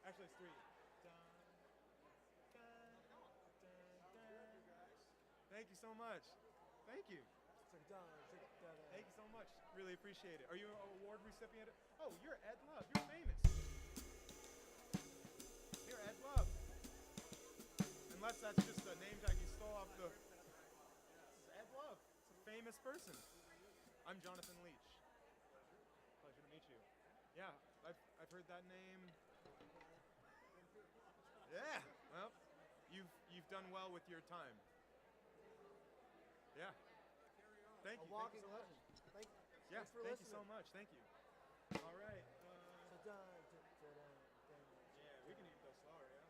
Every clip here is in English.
Actually, it's three. Thank you so much. Thank you. Thank you so much. Really appreciate it. Are you an award recipient? Oh, you're Ed Love. You're famous. You're Ed Love. Unless that's just a name tag you stole off the... This is Ed Love. It's a famous person. I'm Jonathan Leach. Pleasure to meet you. Yeah, I've heard that name. Yeah, well, you've done well with your time. Yeah. Thank you. A walking thank you so legend. much. Thanks for thank listening. you so much. Thank you. All right. Yeah, we can even go slower, yeah?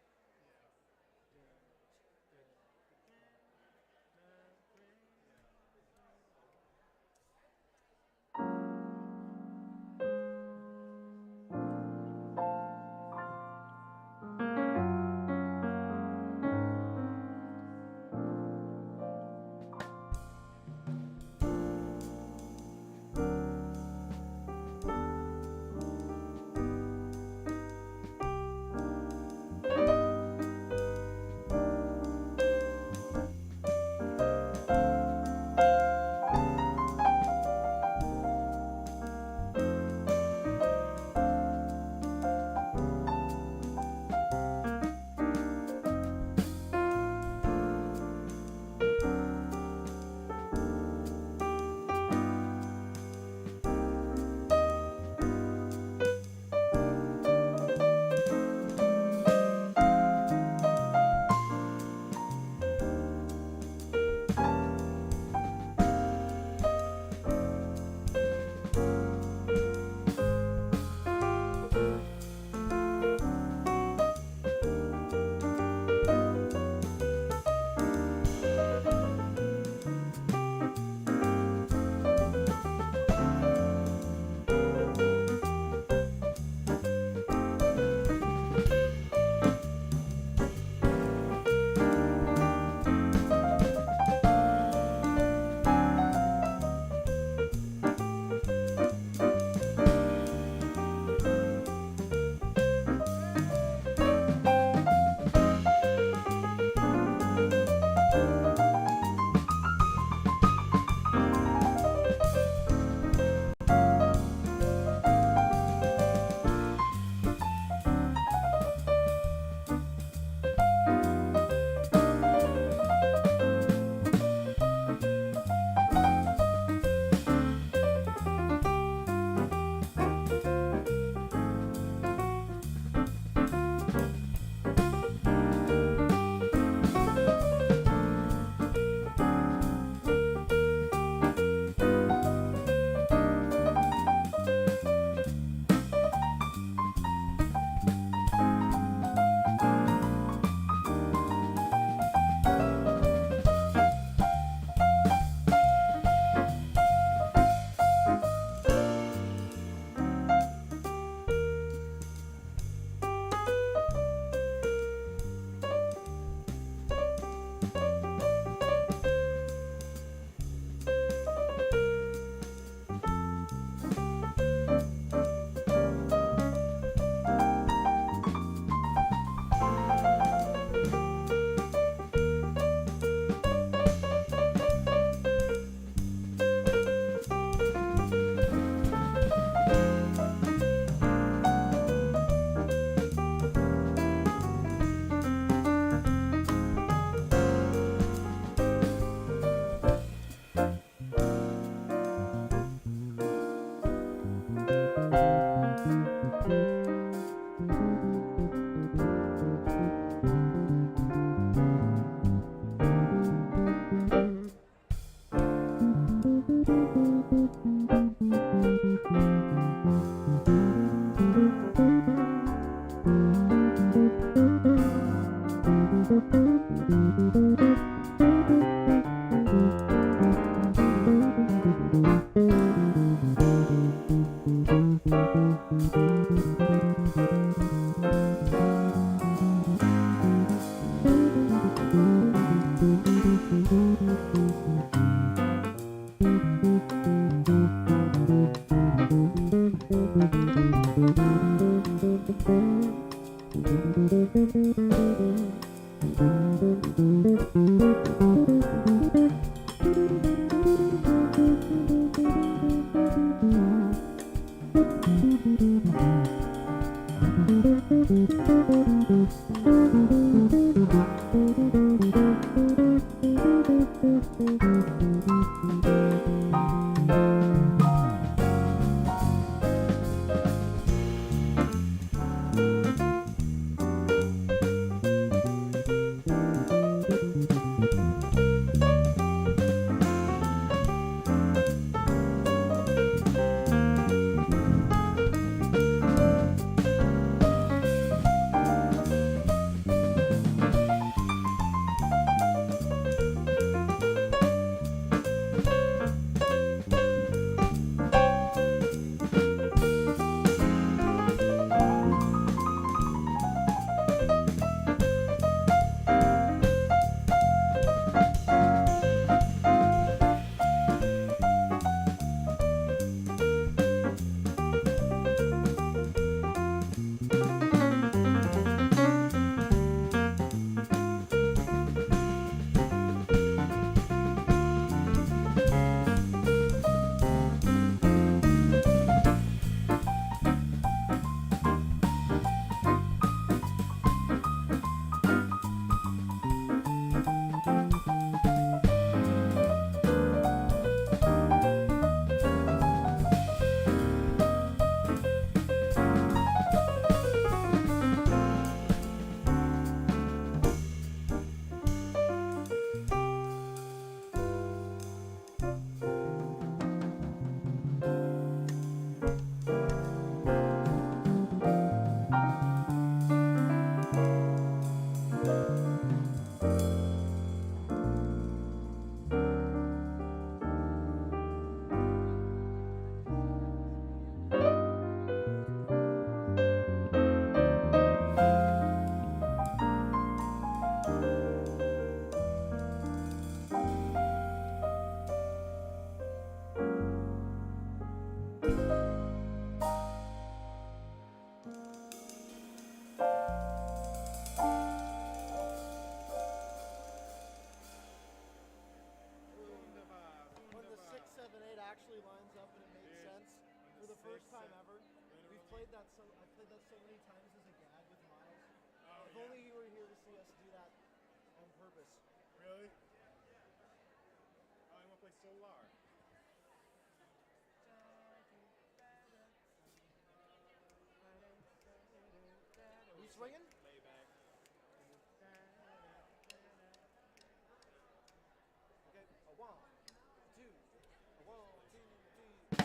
For the first time 6, ever, we've played that so I played that so many times as a gag with Miles. Oh, If yeah. only you were here to see us do that on purpose. Really? Oh, I want to play Solar. Are you swinging? Lay back. Okay, a 1, 2, a 1, 2, 3.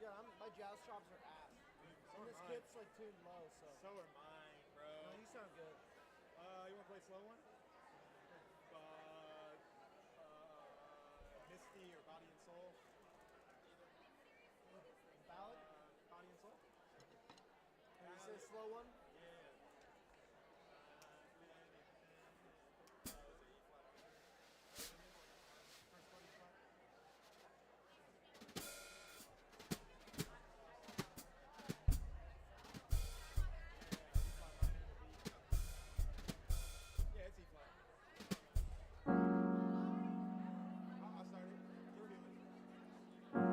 good. My jazz chops are ass. So And are this mine. kid's like tuned low, so. So are mine, bro. No, you sound good. You want to play a slow one? Misty or Body and Soul? Ballad? Body and Soul? Can you say a slow one? Yeah. Yeah, it's E flat. I'll start it. You'll do it.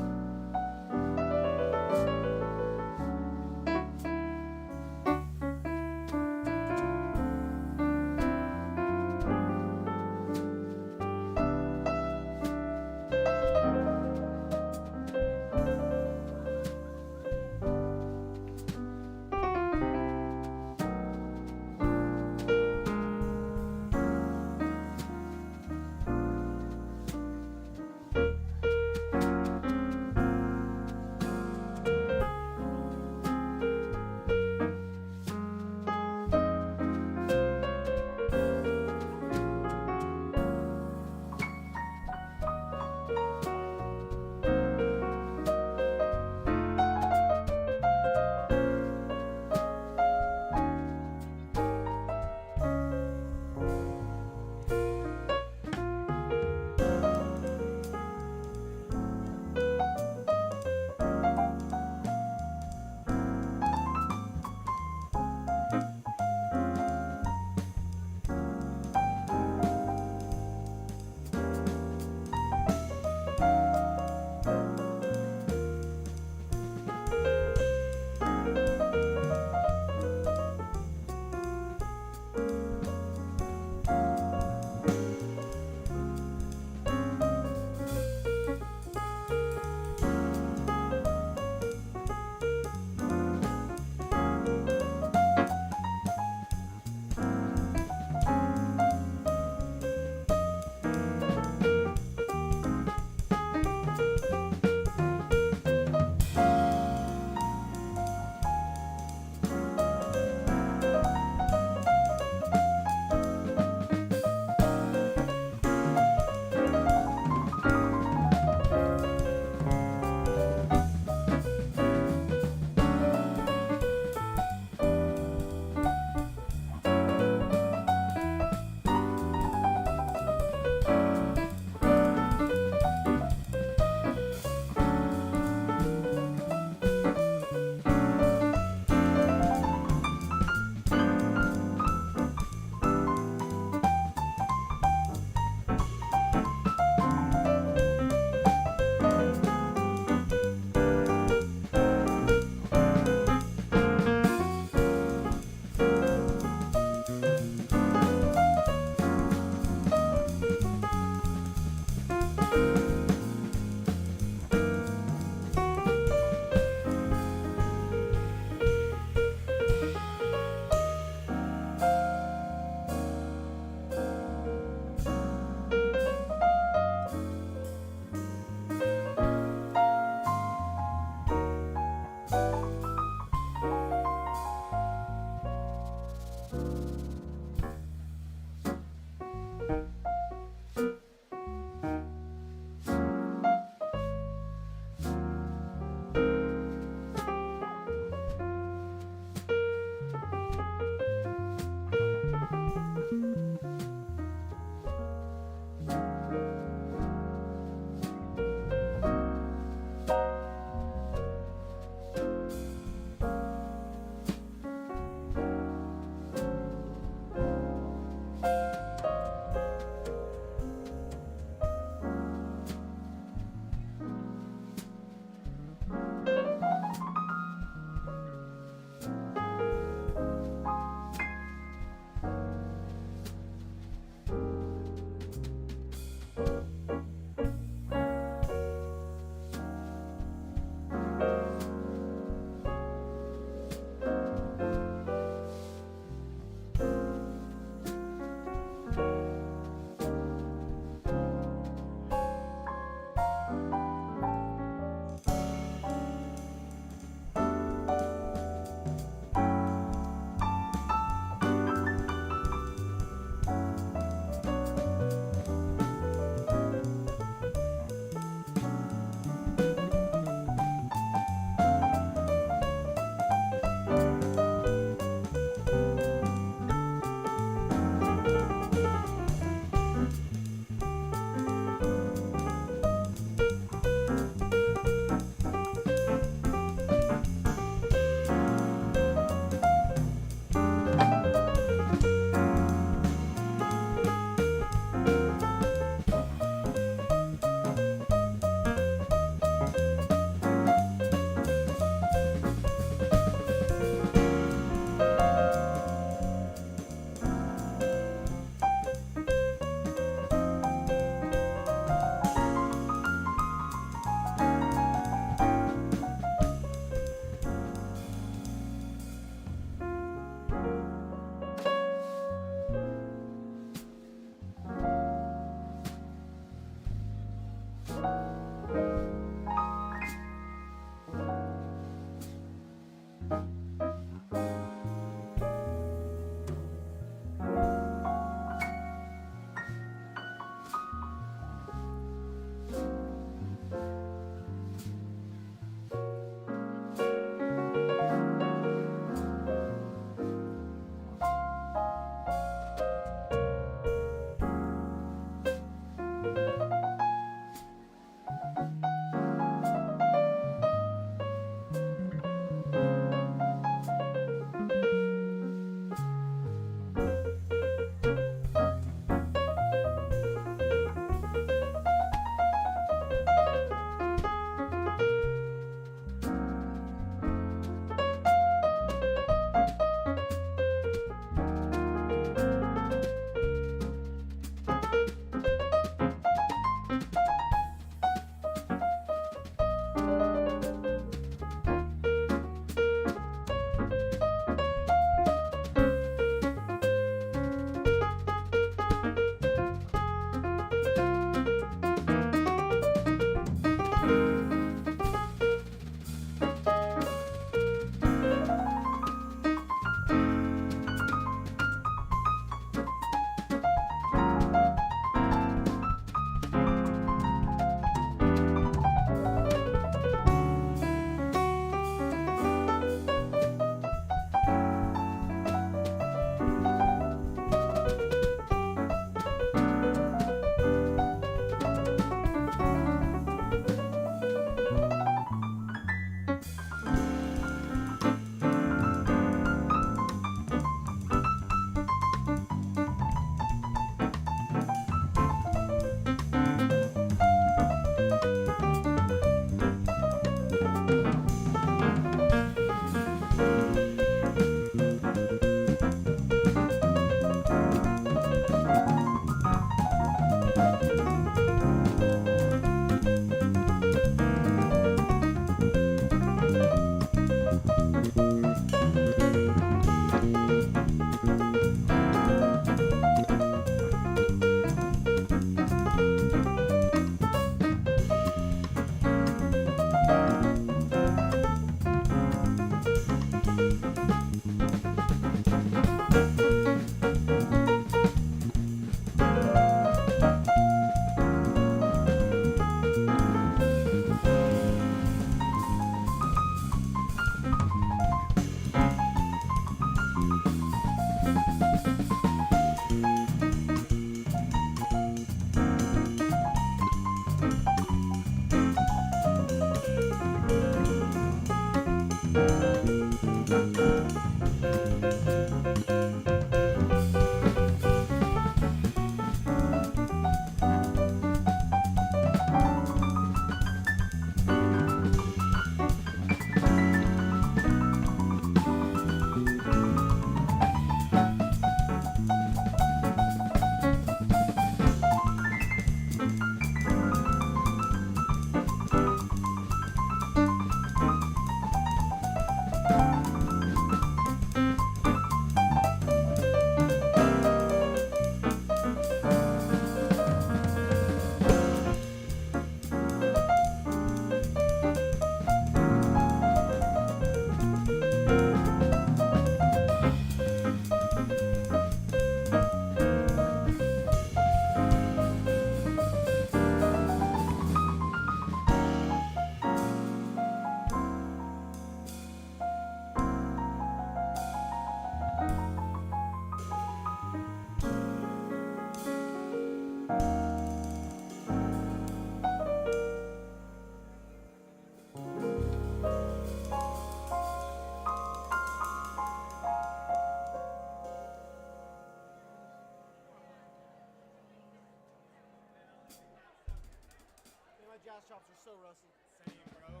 My jazz chops are so rusty. Same, bro.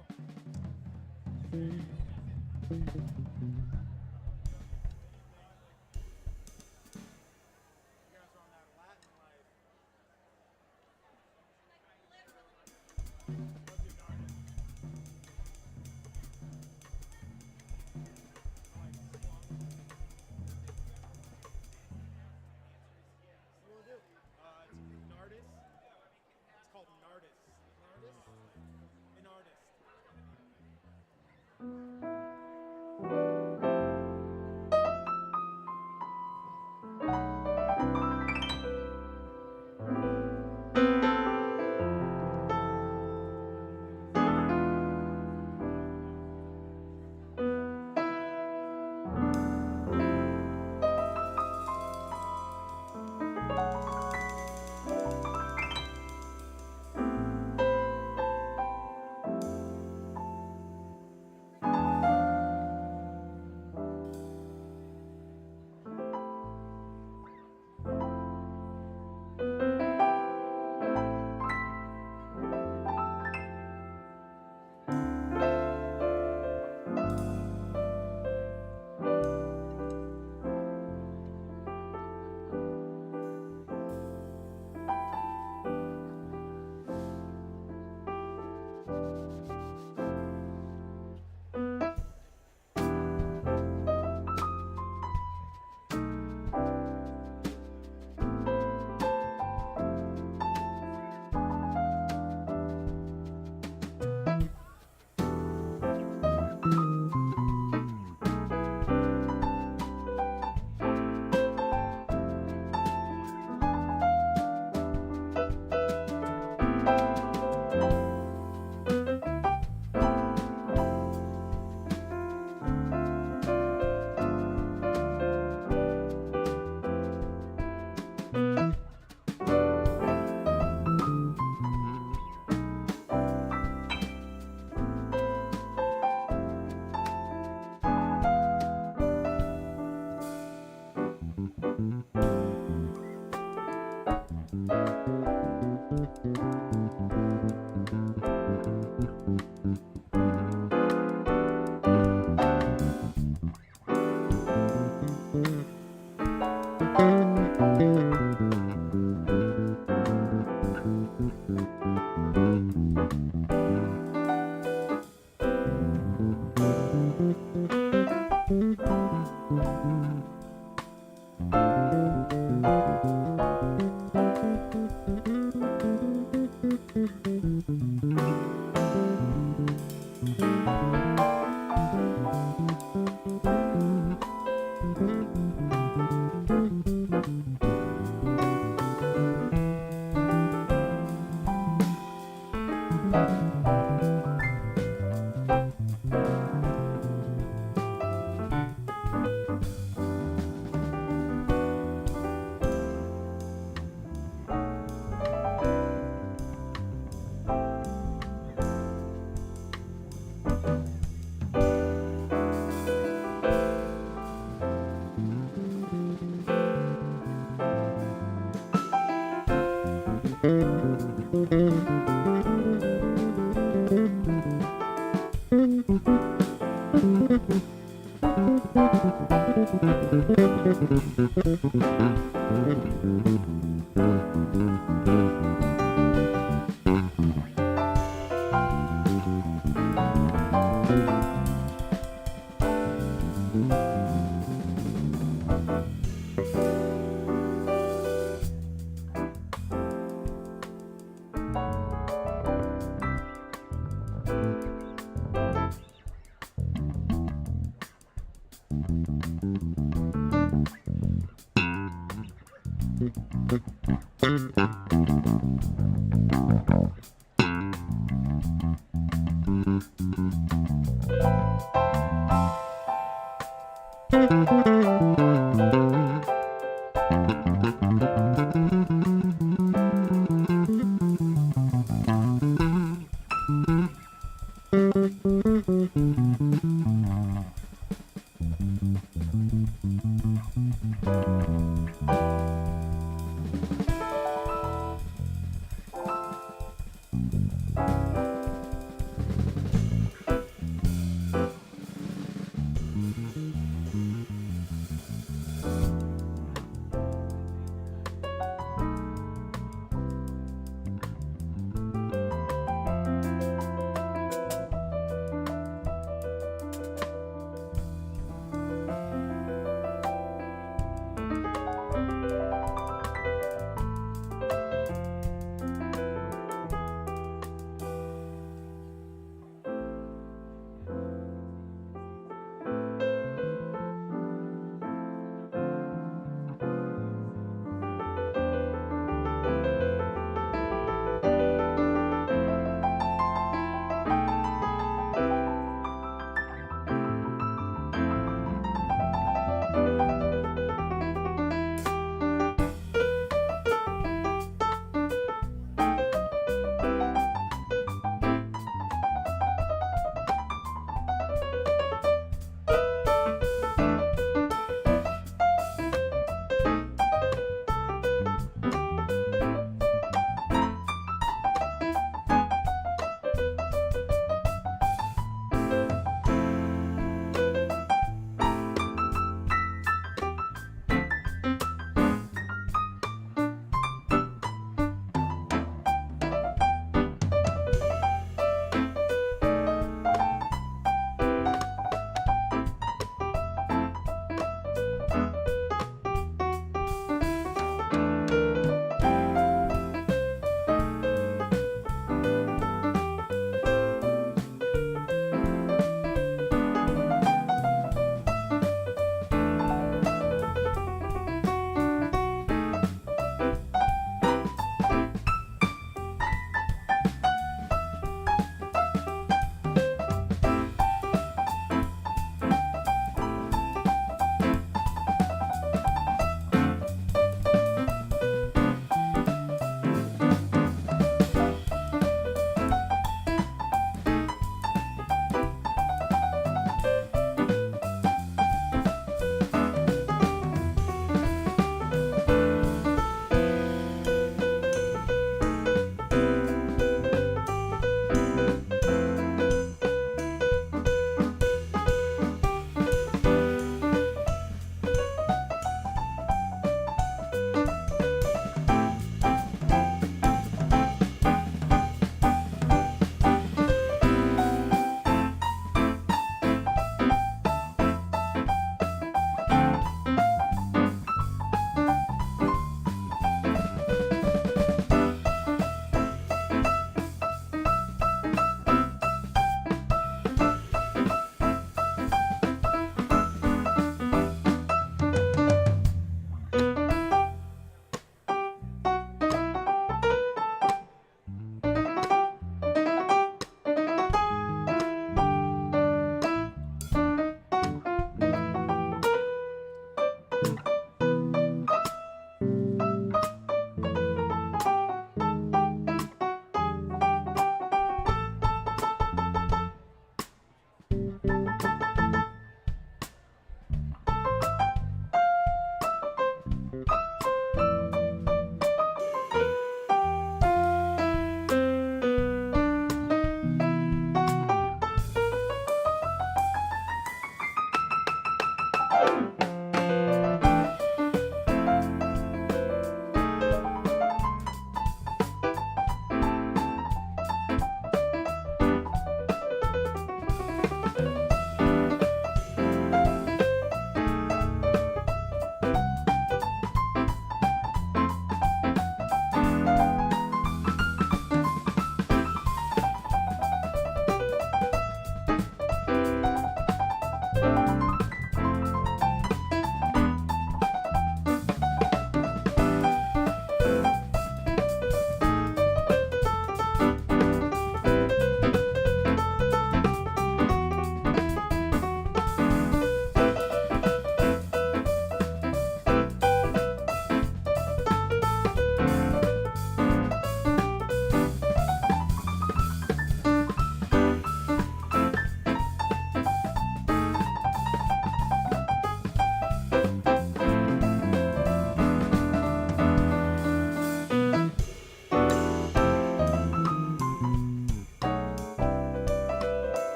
You guys are on that Latin life. What's your darndest? What do you want to do? It's Nardis. It's called Nardis. Nardis? An artist.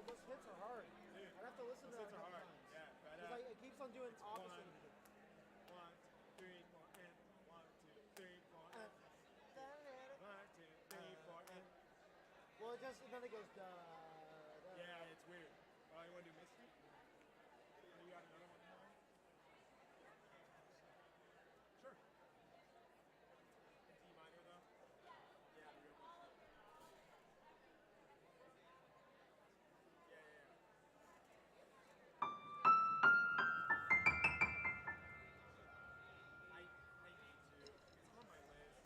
Those hits are hard. Dude, I'd have to listen to that a couple times. Yeah, but Because it keeps on doing opposite. 1, 2, 3, 4, and 1, 2, 3, 4, and 1, 2, 3, 4, and. Well, it just then it goes da. Yeah, it's weird. You want to do Misty? You got another one in mind? Sure. D minor though. Yeah, the real one. I need to. It's on my list.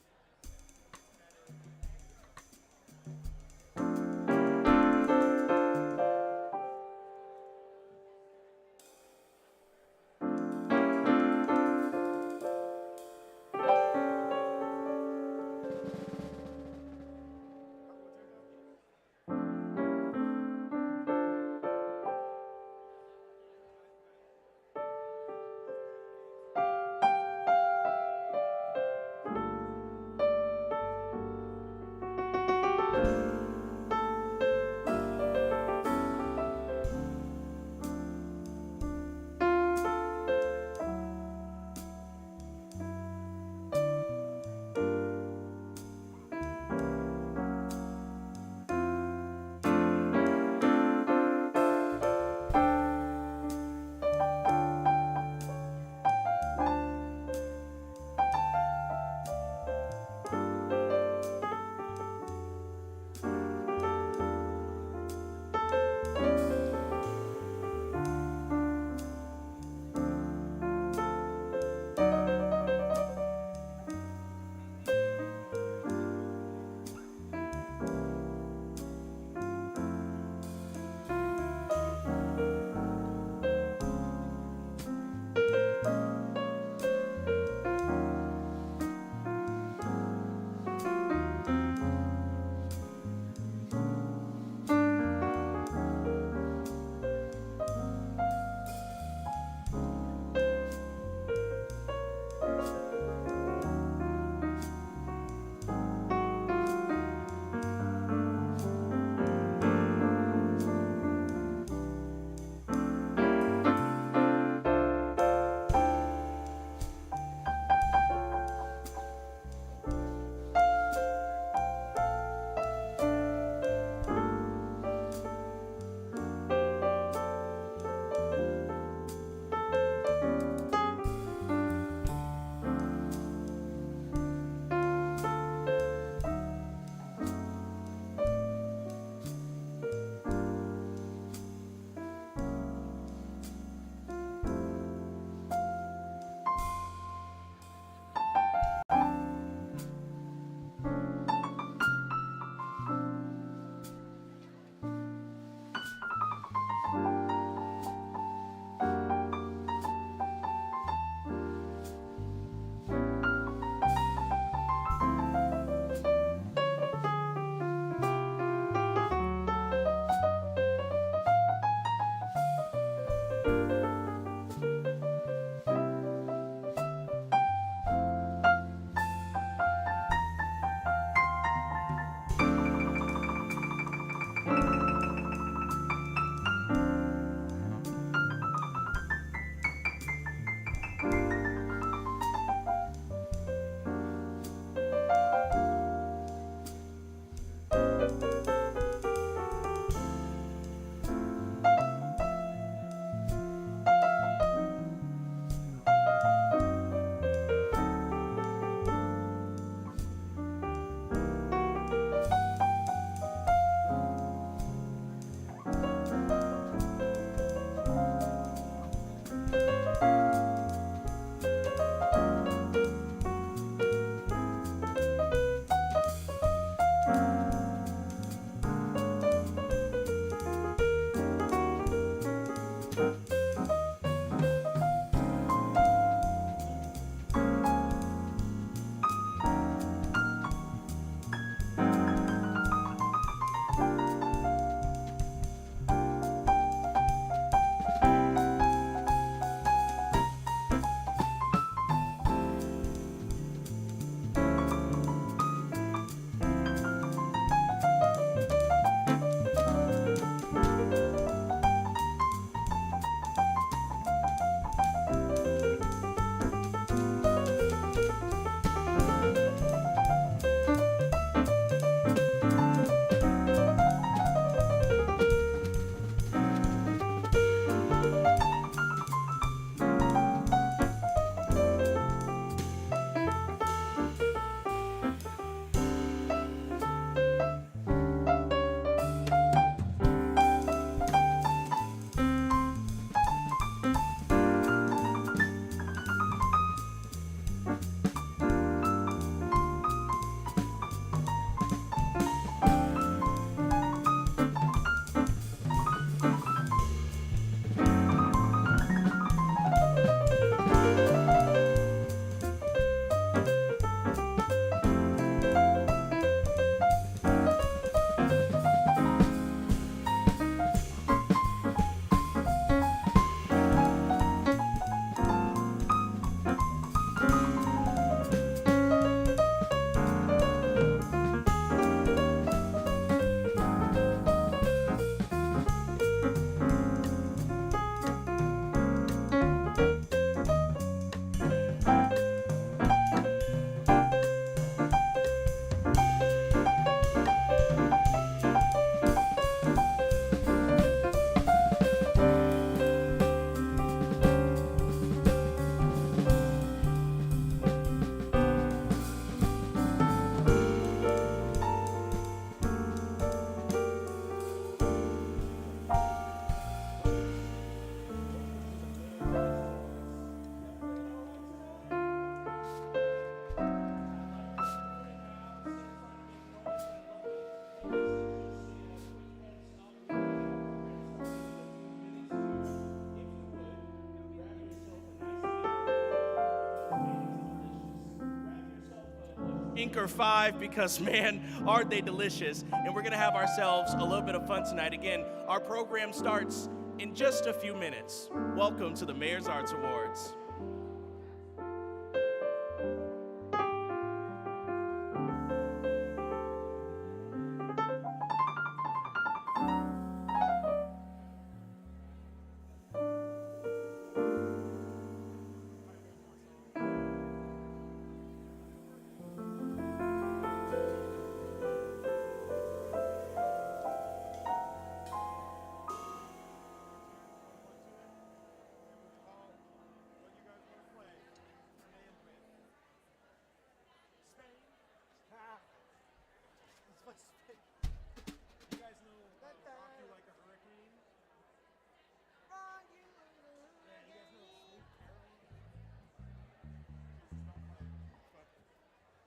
Inker 5 because, man, aren't they delicious. And we're going to have ourselves a little bit of fun tonight. Again, our program starts in just a few minutes. Welcome to the Mayor's Arts Awards.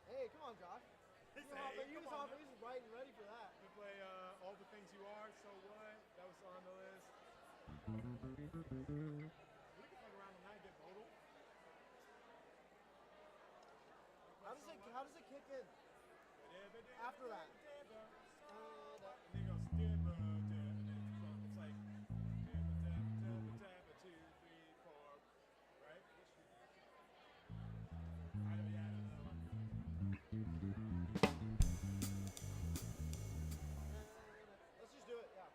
Hey, come on, Josh. He's right and ready for that. We play All the Things You Are, So What? That was on the list. We can fuck around tonight and get modal. How does it kick in? After that. And then it goes dibba, dab, and then it's like dibba, dab, 2, 3, 4, right? I don't know. Let's just do it, yeah.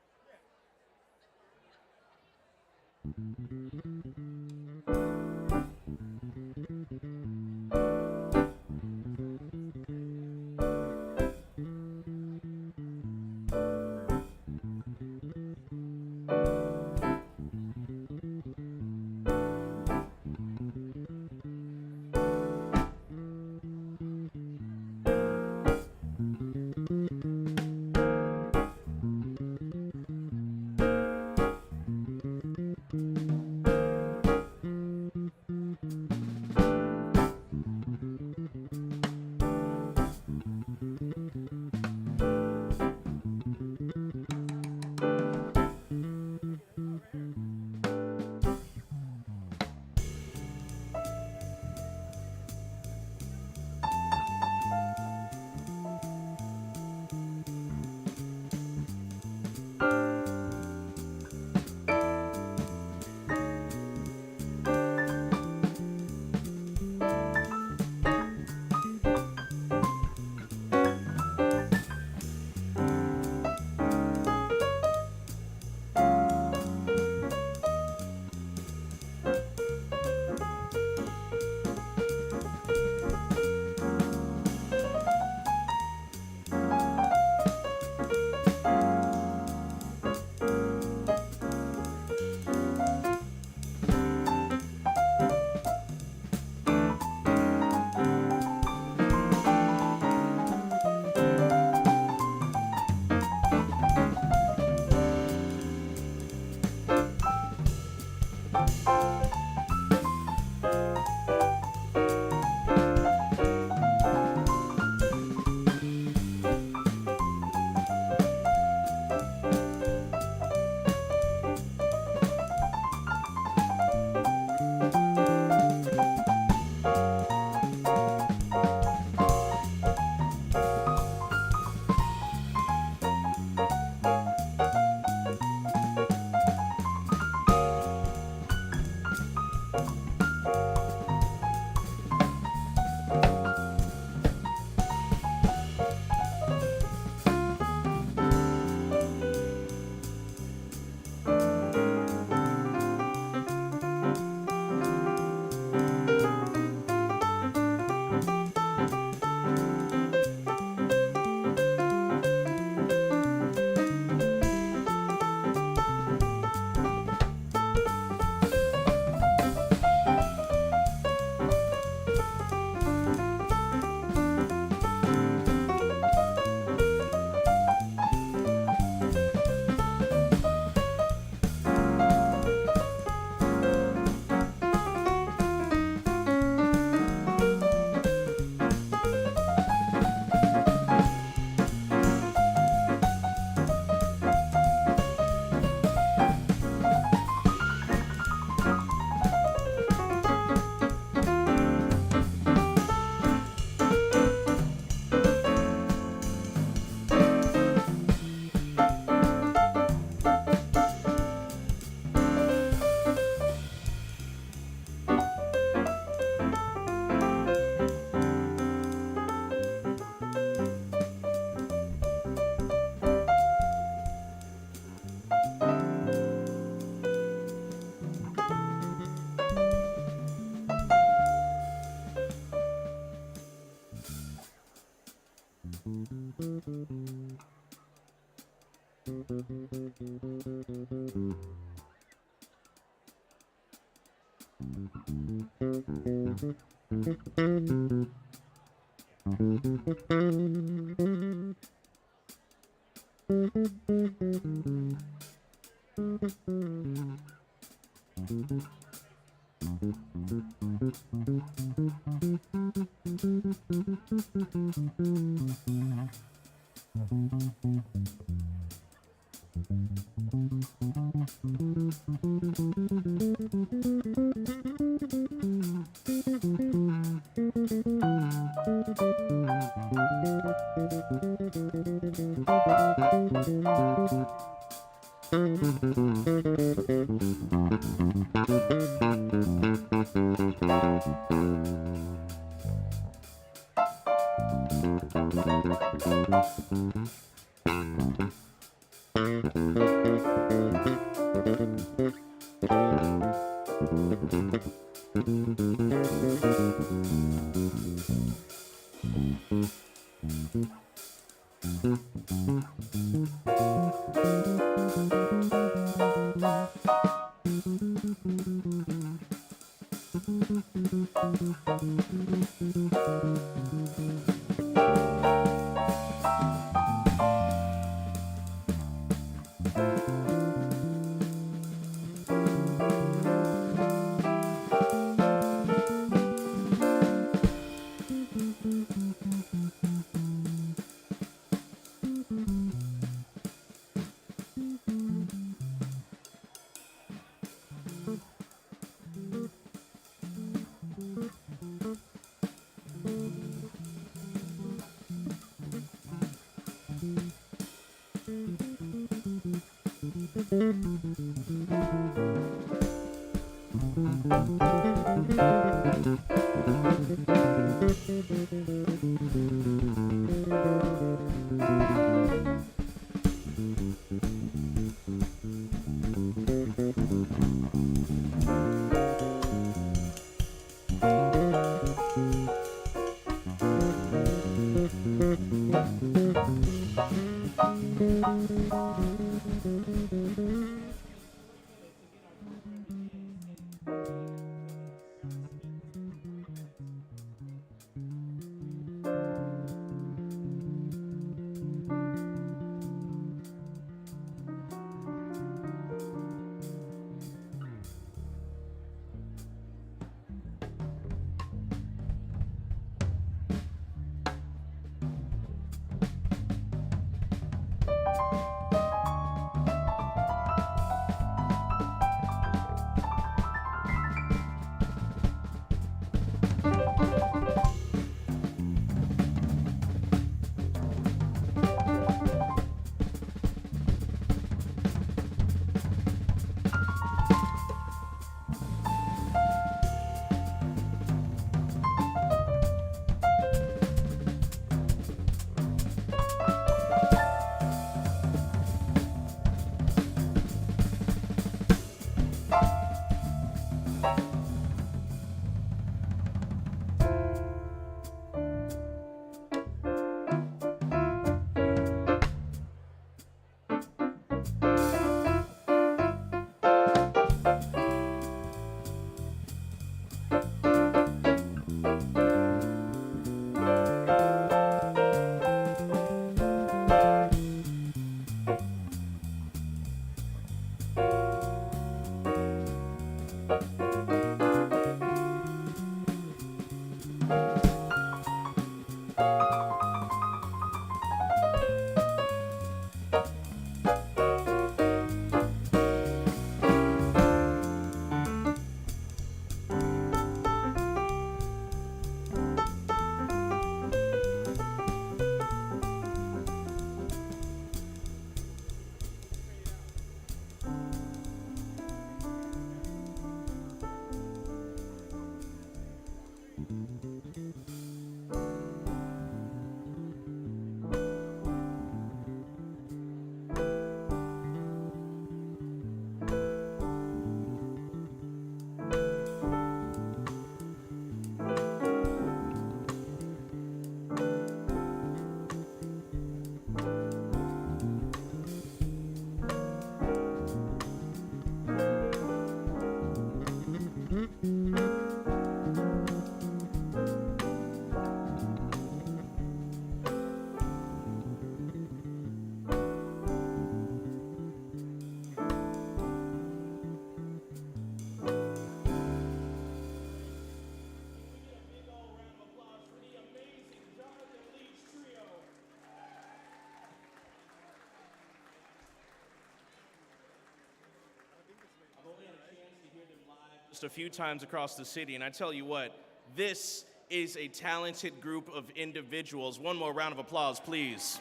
just a few times across the city, and I tell you what, this is a talented group of individuals. One more round of applause, please.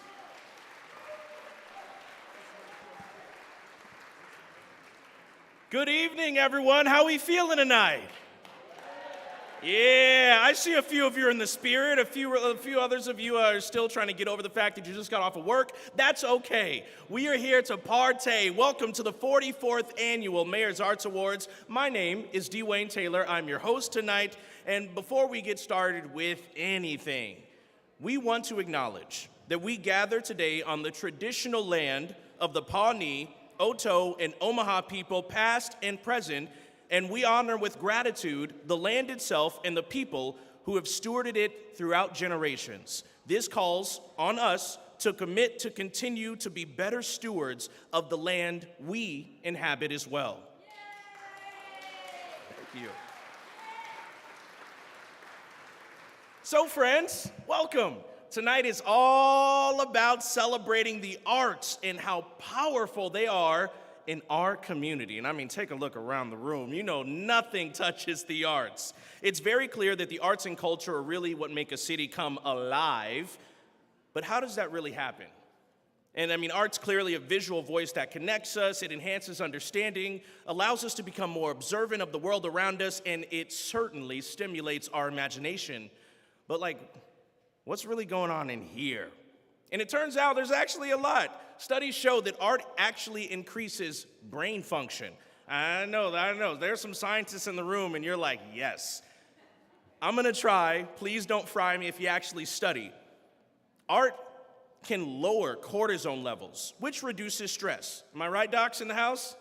Good evening, everyone. How are we feeling tonight? Yeah, I see a few of you are in the spirit. A few others of you are still trying to get over the fact that you just got off of work. That's okay. We are here to partay. Welcome to the 44th Annual Mayor's Arts Awards. My name is Dwayne Taylor. I'm your host tonight. And before we get started with anything, we want to acknowledge that we gather today on the traditional land of the Pawnee, Oto, and Omaha people, past and present, and we honor with gratitude the land itself and the people who have stewarded it throughout generations. This calls on us to commit to continue to be better stewards of the land we inhabit as well. Thank you. So friends, welcome. Tonight is all about celebrating the arts and how powerful they are in our community. And I mean, take a look around the room. You know, nothing touches the arts. It's very clear that the arts and culture are really what make a city come alive. But how does that really happen? And I mean, art's clearly a visual voice that connects us, it enhances understanding, allows us to become more observant of the world around us, and it certainly stimulates our imagination. But like, what's really going on in here? And it turns out there's actually a lot. Studies show that art actually increases brain function. I know. There's some scientists in the room, and you're like, yes. I'm gonna try. Please don't fry me if you actually study. Art can lower cortisone levels, which reduces stress. Am I right, docs in the house?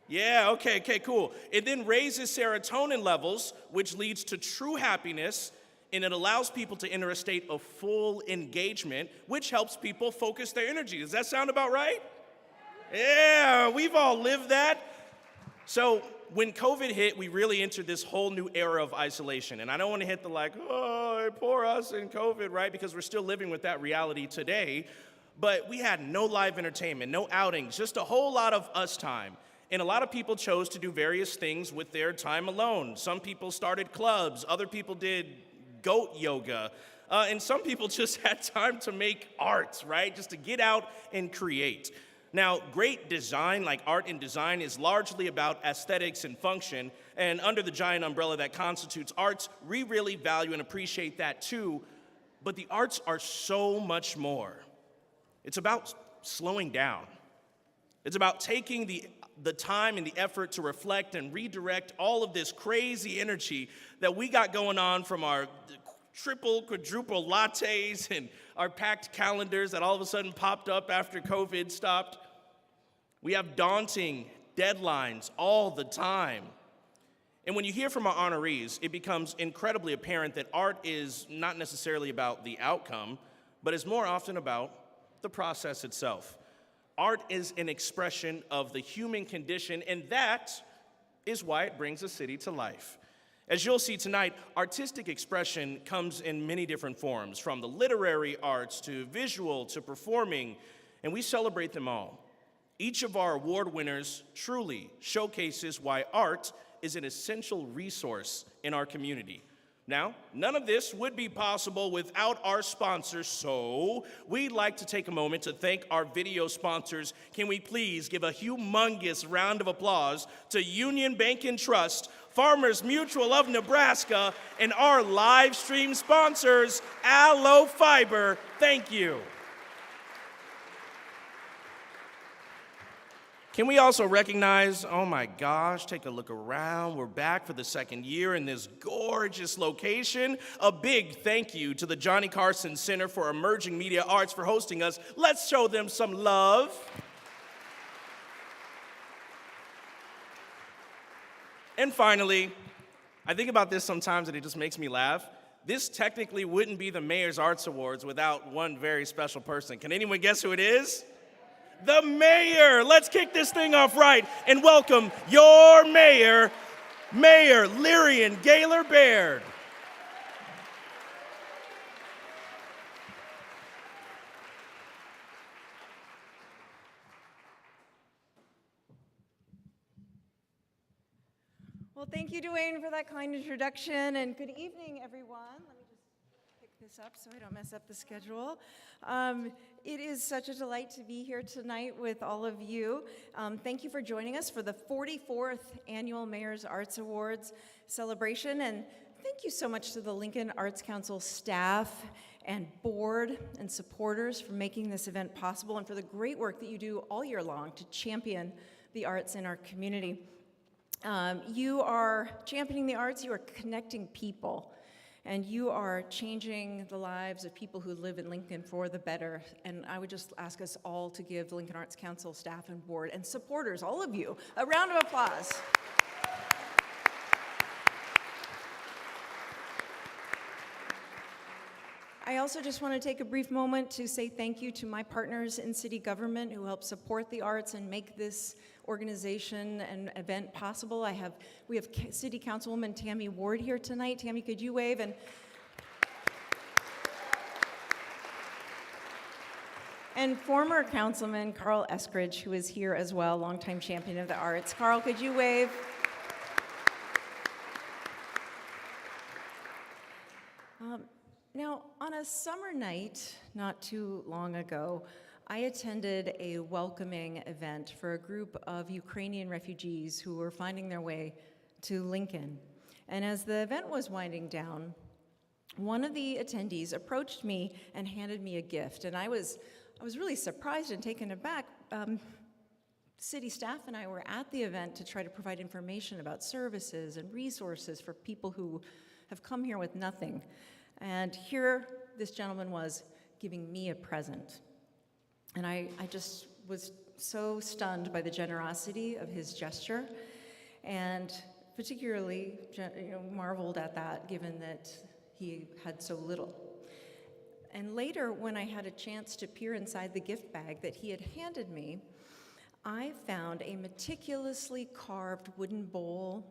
Yeah, okay, cool. It then raises serotonin levels, which leads to true happiness, and it allows people to enter a state of full engagement, which helps people focus their energy. Does that sound about right? Yeah, we've all lived that. So when COVID hit, we really entered this whole new era of isolation. And I don't want to hit the like, oh, poor us in COVID, right? Because we're still living with that reality today. But we had no live entertainment, no outings, just a whole lot of us time. And a lot of people chose to do various things with their time alone. Some people started clubs, other people did goat yoga, and some people just had time to make art, right? Just to get out and create. Now, great design, like art and design, is largely about aesthetics and function, and under the giant umbrella that constitutes arts, we really value and appreciate that too, but the arts are so much more. It's about slowing down. It's about taking the time and the effort to reflect and redirect all of this crazy energy that we got going on from our triple, quadruple lattes and our packed calendars that all of a sudden popped up after COVID stopped. We have daunting deadlines all the time. And when you hear from our honorees, it becomes incredibly apparent that art is not necessarily about the outcome, but is more often about the process itself. Art is an expression of the human condition, and that is why it brings a city to life. As you'll see tonight, artistic expression comes in many different forms, from the literary arts to visual to performing, and we celebrate them all. Each of our award winners truly showcases why art is an essential resource in our community. Now, none of this would be possible without our sponsors, so we'd like to take a moment to thank our video sponsors. Can we please give a humongous round of applause to Union Bank and Trust, Farmers Mutual of Nebraska, and our live stream sponsors, Aloe Fiber. Thank you. Can we also recognize, oh my gosh, take a look around. We're back for the second year in this gorgeous location. A big thank you to the Johnny Carson Center for Emerging Media Arts for hosting us. Let's show them some love. And finally, I think about this sometimes and it just makes me laugh. This technically wouldn't be the Mayor's Arts Awards without one very special person. Can anyone guess who it is? The mayor. Let's kick this thing off right and welcome your mayor, Mayor Lyrian Gaylor Baird. Well, thank you, Dwayne, for that kind introduction, and good evening, everyone. Let me just pick this up so I don't mess up the schedule. It is such a delight to be here tonight with all of you. Thank you for joining us for the 44th Annual Mayor's Arts Awards celebration, and thank you so much to the Lincoln Arts Council staff and board and supporters for making this event possible and for the great work that you do all year long to champion the arts in our community. You are championing the arts, you are connecting people, and you are changing the lives of people who live in Lincoln for the better. And I would just ask us all to give the Lincoln Arts Council staff and board and supporters, all of you, a round of applause. I also just want to take a brief moment to say thank you to my partners in city government who help support the arts and make this organization and event possible. We have City Councilwoman Tammy Ward here tonight. Tammy, could you wave? And former Councilman Carl Eskridge, who is here as well, longtime champion of the arts. Carl, could you wave? Now, on a summer night not too long ago, I attended a welcoming event for a group of Ukrainian refugees who were finding their way to Lincoln. And as the event was winding down, one of the attendees approached me and handed me a gift. And I was really surprised and taken aback. City staff and I were at the event to try to provide information about services and resources for people who have come here with nothing. And here this gentleman was giving me a present. And I just was so stunned by the generosity of his gesture, and particularly marveled at that, given that he had so little. And later, when I had a chance to peer inside the gift bag that he had handed me, I found a meticulously carved wooden bowl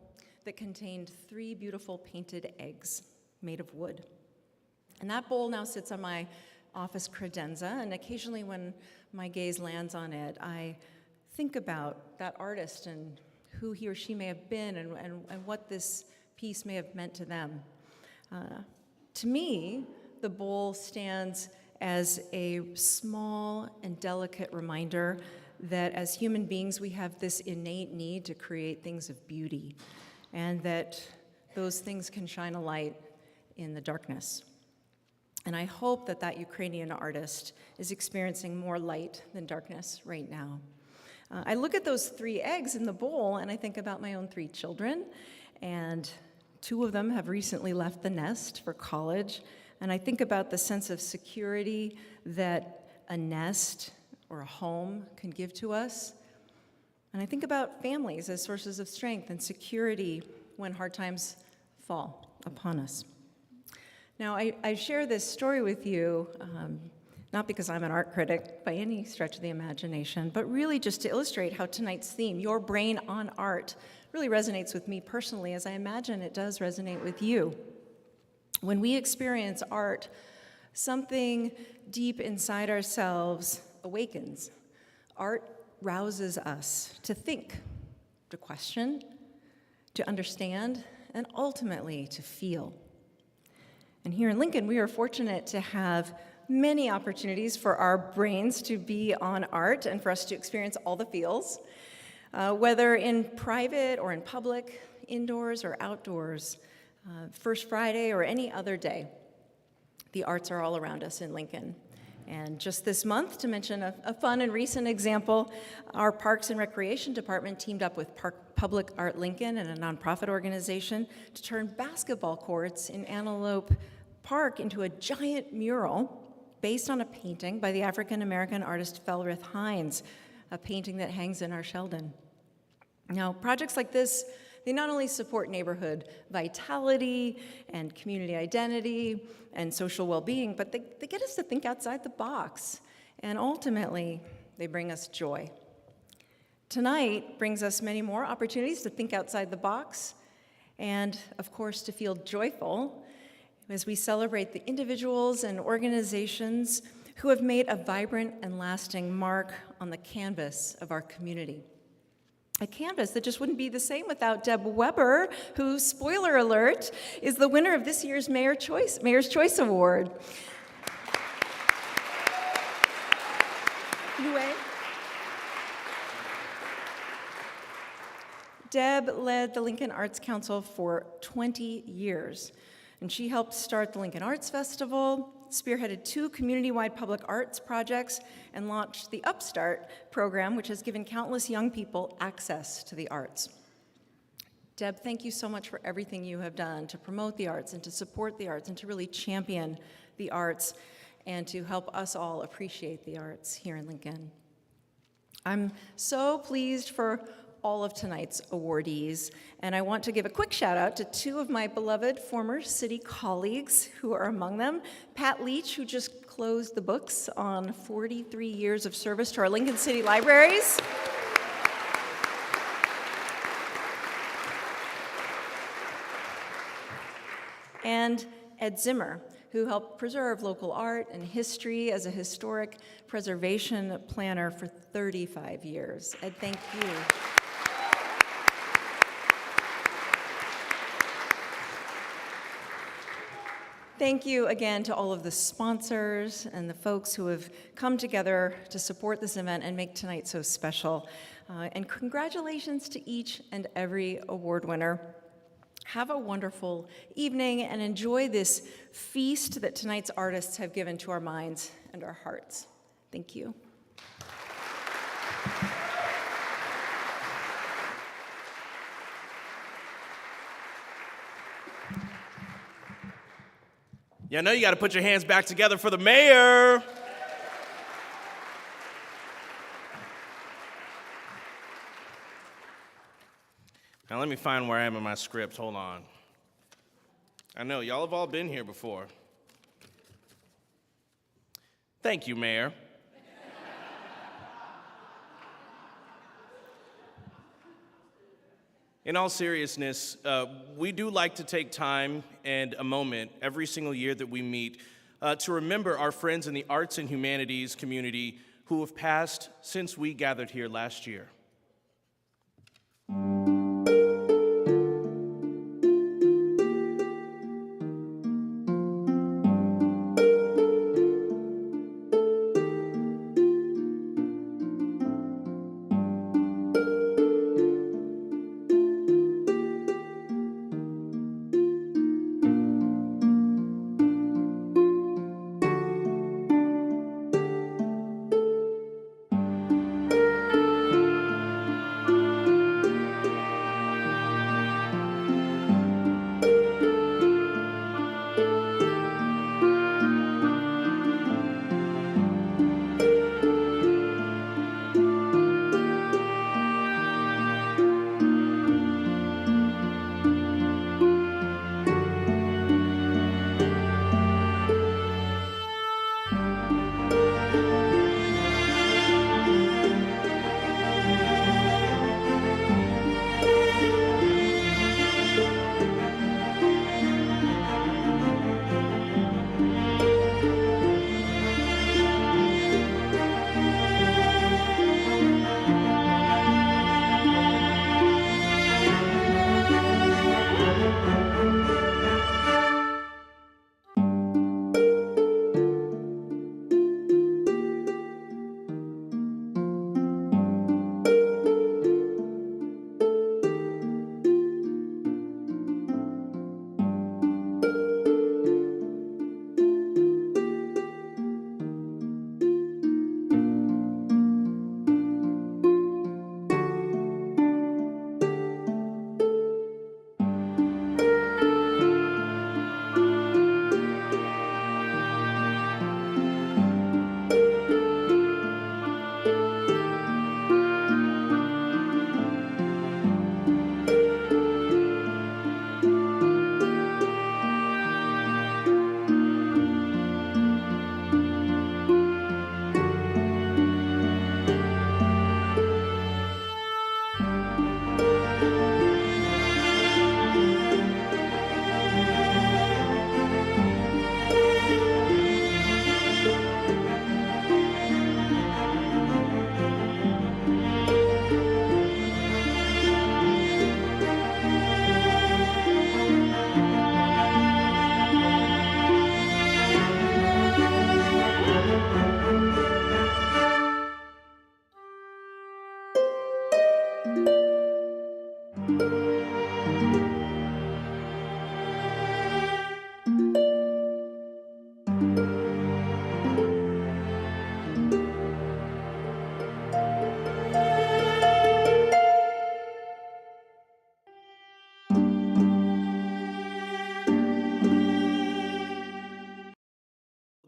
that contained 3 beautiful painted eggs made of wood. And that bowl now sits on my office credenza, and occasionally when my gaze lands on it, I think about that artist and who he or she may have been and what this piece may have meant to them. To me, the bowl stands as a small and delicate reminder that as human beings, we have this innate need to create things of beauty, and that those things can shine a light in the darkness. And I hope that that Ukrainian artist is experiencing more light than darkness right now. I look at those 3 eggs in the bowl and I think about my own 3 children, and 2 of them have recently left the nest for college. And I think about the sense of security that a nest or a home can give to us. And I think about families as sources of strength and security when hard times fall upon us. Now, I share this story with you, not because I'm an art critic by any stretch of the imagination, but really just to illustrate how tonight's theme, Your Brain on Art, really resonates with me personally, as I imagine it does resonate with you. When we experience art, something deep inside ourselves awakens. Art rouses us to think, to question, to understand, and ultimately to feel. And here in Lincoln, we are fortunate to have many opportunities for our brains to be on art and for us to experience all the feels, whether in private or in public, indoors or outdoors, First Friday or any other day. The arts are all around us in Lincoln. And just this month, to mention a fun and recent example, our Parks and Recreation Department teamed up with Public Art Lincoln and a nonprofit organization to turn basketball courts in Antelope Park into a giant mural based on a painting by the African-American artist Felrith Hines, a painting that hangs in our Sheldon. Now, projects like this, they not only support neighborhood vitality and community identity and social well-being, but they get us to think outside the box, and ultimately, they bring us joy. Tonight brings us many more opportunities to think outside the box and, of course, to feel joyful as we celebrate the individuals and organizations who have made a vibrant and lasting mark on the canvas of our community. A canvas that just wouldn't be the same without Deb Weber, who, spoiler alert, is the winner of this year's Mayor's Choice Award. Deb led the Lincoln Arts Council for 20 years, and she helped start the Lincoln Arts Festival, spearheaded 2 community-wide public arts projects, and launched the Upstart program, which has given countless young people access to the arts. Deb, thank you so much for everything you have done to promote the arts and to support the arts and to really champion the arts and to help us all appreciate the arts here in Lincoln. I'm so pleased for all of tonight's awardees, and I want to give a quick shout out to 2 of my beloved former city colleagues who are among them. Pat Leach, who just closed the books on 43 years of service to our Lincoln City libraries. And Ed Zimmer, who helped preserve local art and history as a historic preservation planner for 35 years. Ed, thank you. Thank you again to all of the sponsors and the folks who have come together to support this event and make tonight so special. And congratulations to each and every award winner. Have a wonderful evening and enjoy this feast that tonight's artists have given to our minds and our hearts. Thank you. Yeah, I know you got to put your hands back together for the mayor. Now let me find where I am in my script. Hold on. I know, y'all have all been here before. Thank you, Mayor. In all seriousness, we do like to take time and a moment every single year that we meet to remember our friends in the arts and humanities community who have passed since we gathered here last year.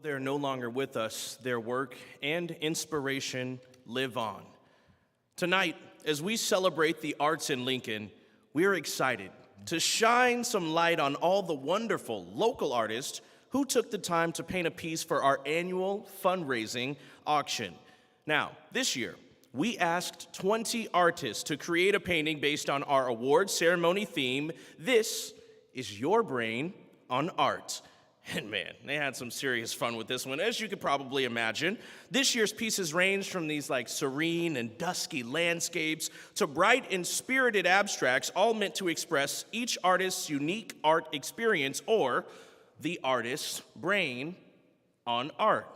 They're no longer with us, their work and inspiration live on. Tonight, as we celebrate the arts in Lincoln, we're excited to shine some light on all the wonderful local artists who took the time to paint a piece for our annual fundraising auction. Now, this year, we asked 20 artists to create a painting based on our award ceremony theme. This is Your Brain on Art. And man, they had some serious fun with this one, as you could probably imagine. This year's pieces range from these like serene and dusky landscapes to bright and spirited abstracts, all meant to express each artist's unique art experience or the artist's brain on art.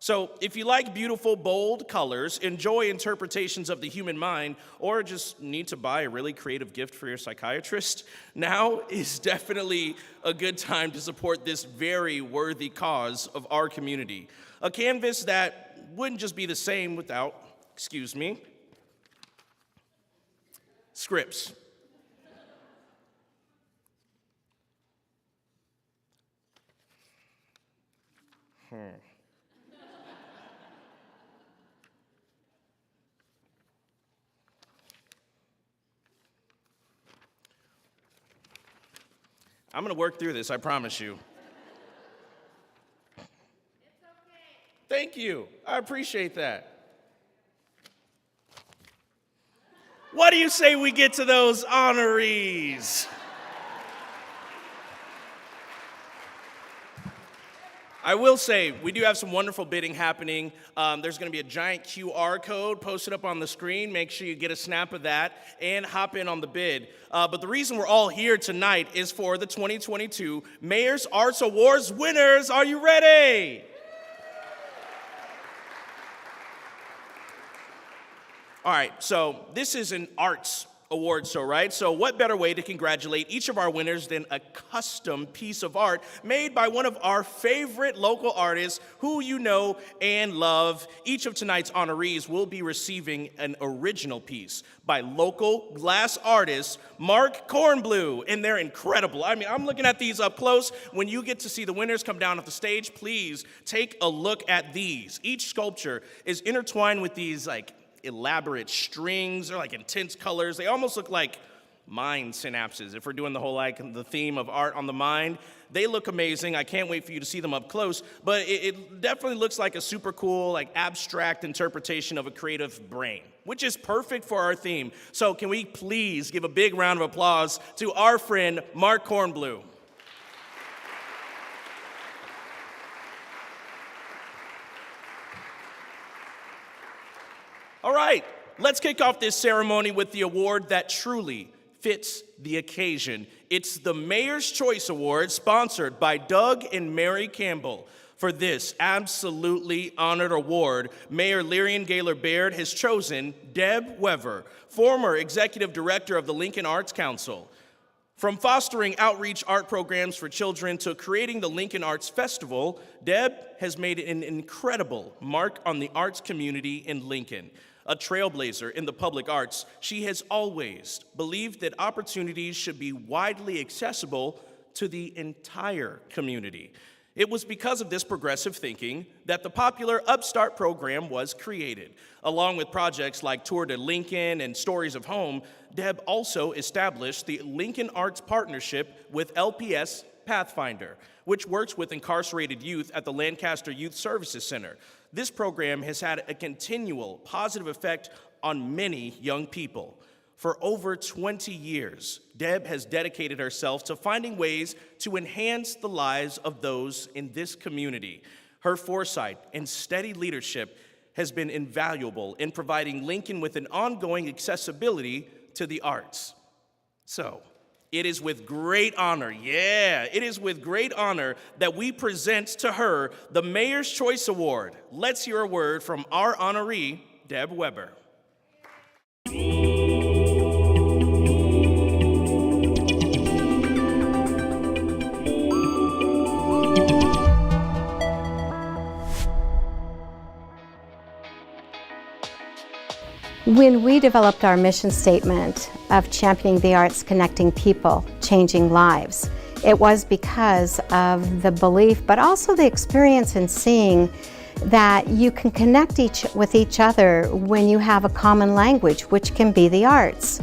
So if you like beautiful, bold colors, enjoy interpretations of the human mind, or just need to buy a really creative gift for your psychiatrist, now is definitely a good time to support this very worthy cause of our community. A canvas that wouldn't just be the same without, scripts. I'm going to work through this, I promise you. It's okay. Thank you. I appreciate that. What do you say we get to those honorees? I will say, we do have some wonderful bidding happening. There's going to be a giant QR code posted up on the screen. Make sure you get a snap of that and hop in on the bid. But the reason we're all here tonight is for the 2022 Mayor's Arts Awards winners. Are you ready? All right, so this is an arts award show, right? So what better way to congratulate each of our winners than a custom piece of art made by one of our favorite local artists who you know and love. Each of tonight's honorees will be receiving an original piece by local glass artist Mark Kornblue, and they're incredible. I mean, I'm looking at these up close. When you get to see the winners come down off the stage, please take a look at these. Each sculpture is intertwined with these elaborate strings. They're like intense colors. They almost look like mind synapses. If we're doing the whole the theme of art on the mind, they look amazing. I can't wait for you to see them up close, but it definitely looks like a super cool, abstract interpretation of a creative brain, which is perfect for our theme. So can we please give a big round of applause to our friend Mark Kornblue. All right, let's kick off this ceremony with the award that truly fits the occasion. It's the Mayor's Choice Award, sponsored by Doug and Mary Campbell. For this absolutely honored award, Mayor Lyrian Gaylor Baird has chosen Deb Weber, former executive director of the Lincoln Arts Council. From fostering outreach art programs for children to creating the Lincoln Arts Festival, Deb has made an incredible mark on the arts community in Lincoln. A trailblazer in the public arts, she has always believed that opportunities should be widely accessible to the entire community. It was because of this progressive thinking that the popular Upstart program was created. Along with projects like Tour de Lincoln and Stories of Home, Deb also established the Lincoln Arts Partnership with LPS Pathfinder, which works with incarcerated youth at the Lancaster Youth Services Center. This program has had a continual positive effect on many young people. For over 20 years, Deb has dedicated herself to finding ways to enhance the lives of those in this community. Her foresight and steady leadership has been invaluable in providing Lincoln with an ongoing accessibility to the arts. So, it is with great honor, that we present to her the Mayor's Choice Award. Let's hear a word from our honoree, Deb Weber. When we developed our mission statement of championing the arts, connecting people, changing lives, it was because of the belief, but also the experience in seeing that you can connect with each other when you have a common language, which can be the arts.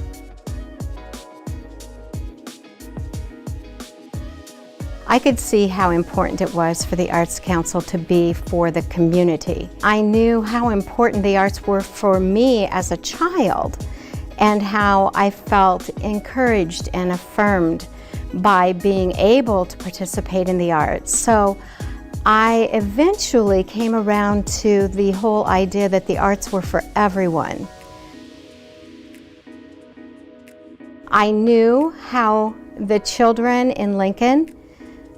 I could see how important it was for the Arts Council to be for the community. I knew how important the arts were for me as a child and how I felt encouraged and affirmed by being able to participate in the arts. So I eventually came around to the whole idea that the arts were for everyone. I knew how the children in Lincoln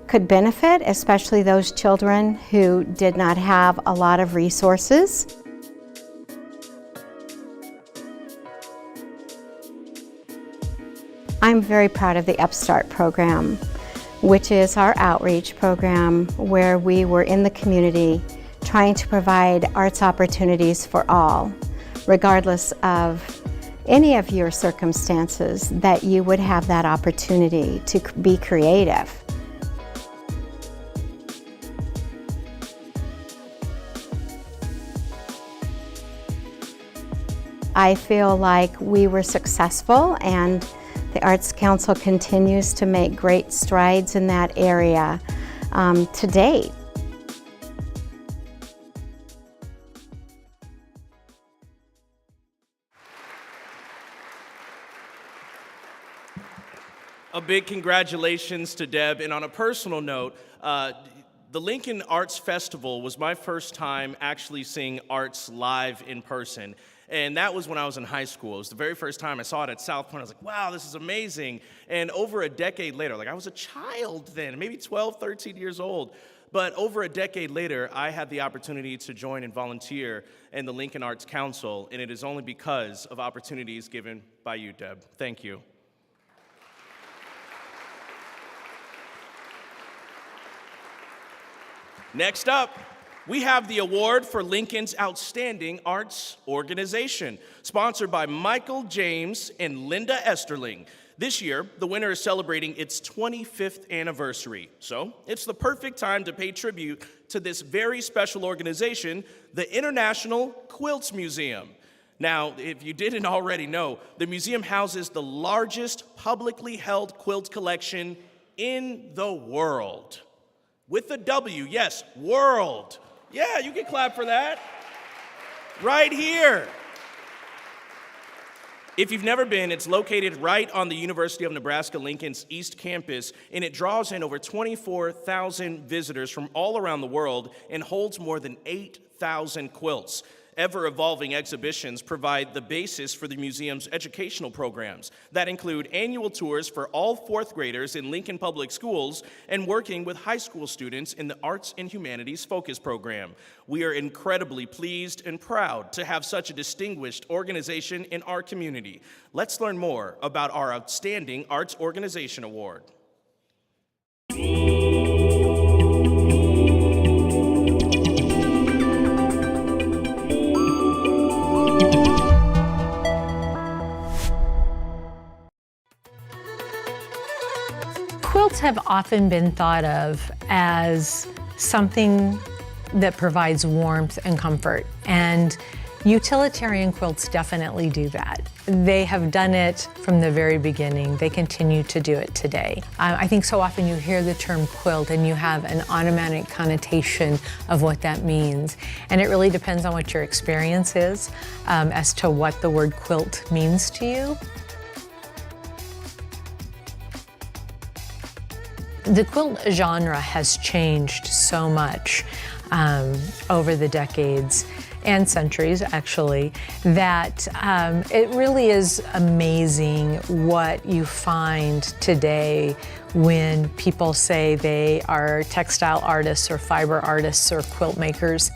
could benefit, especially those children who did not have a lot of resources. I'm very proud of the Upstart program, which is our outreach program where we were in the community trying to provide arts opportunities for all, regardless of any of your circumstances, that you would have that opportunity to be creative. I feel like we were successful, and the Arts Council continues to make great strides in that area to date. A big congratulations to Deb, and on a personal note, the Lincoln Arts Festival was my first time actually seeing arts live in person. And that was when I was in high school. It was the very first time I saw it at South Point. I was like, wow, this is amazing. And over a decade later, like I was a child then, maybe 12, 13 years old. But over a decade later, I had the opportunity to join and volunteer in the Lincoln Arts Council, and it is only because of opportunities given by you, Deb. Thank you. Next up, we have the award for Lincoln's Outstanding Arts Organization, sponsored by Michael James and Linda Esterling. This year, the winner is celebrating its 25th anniversary. So it's the perfect time to pay tribute to this very special organization, the International Quilts Museum. Now, if you didn't already know, the museum houses the largest publicly held quilt collection in the world. With a W, yes, world. Yeah, you can clap for that. Right here. If you've never been, it's located right on the University of Nebraska-Lincoln's East Campus, and it draws in over 24,000 visitors from all around the world and holds more than 8,000 quilts. Ever-evolving exhibitions provide the basis for the museum's educational programs that include annual tours for all fourth graders in Lincoln Public Schools and working with high school students in the Arts and Humanities Focus Program. We are incredibly pleased and proud to have such a distinguished organization in our community. Let's learn more about our Outstanding Arts Organization Award. Quilts have often been thought of as something that provides warmth and comfort, and utilitarian quilts definitely do that. They have done it from the very beginning. They continue to do it today. I think so often you hear the term quilt and you have an automatic connotation of what that means, and it really depends on what your experience is as to what the word quilt means to you. The quilt genre has changed so much over the decades and centuries, actually, that it really is amazing what you find today when people say they are textile artists or fiber artists or quilt makers.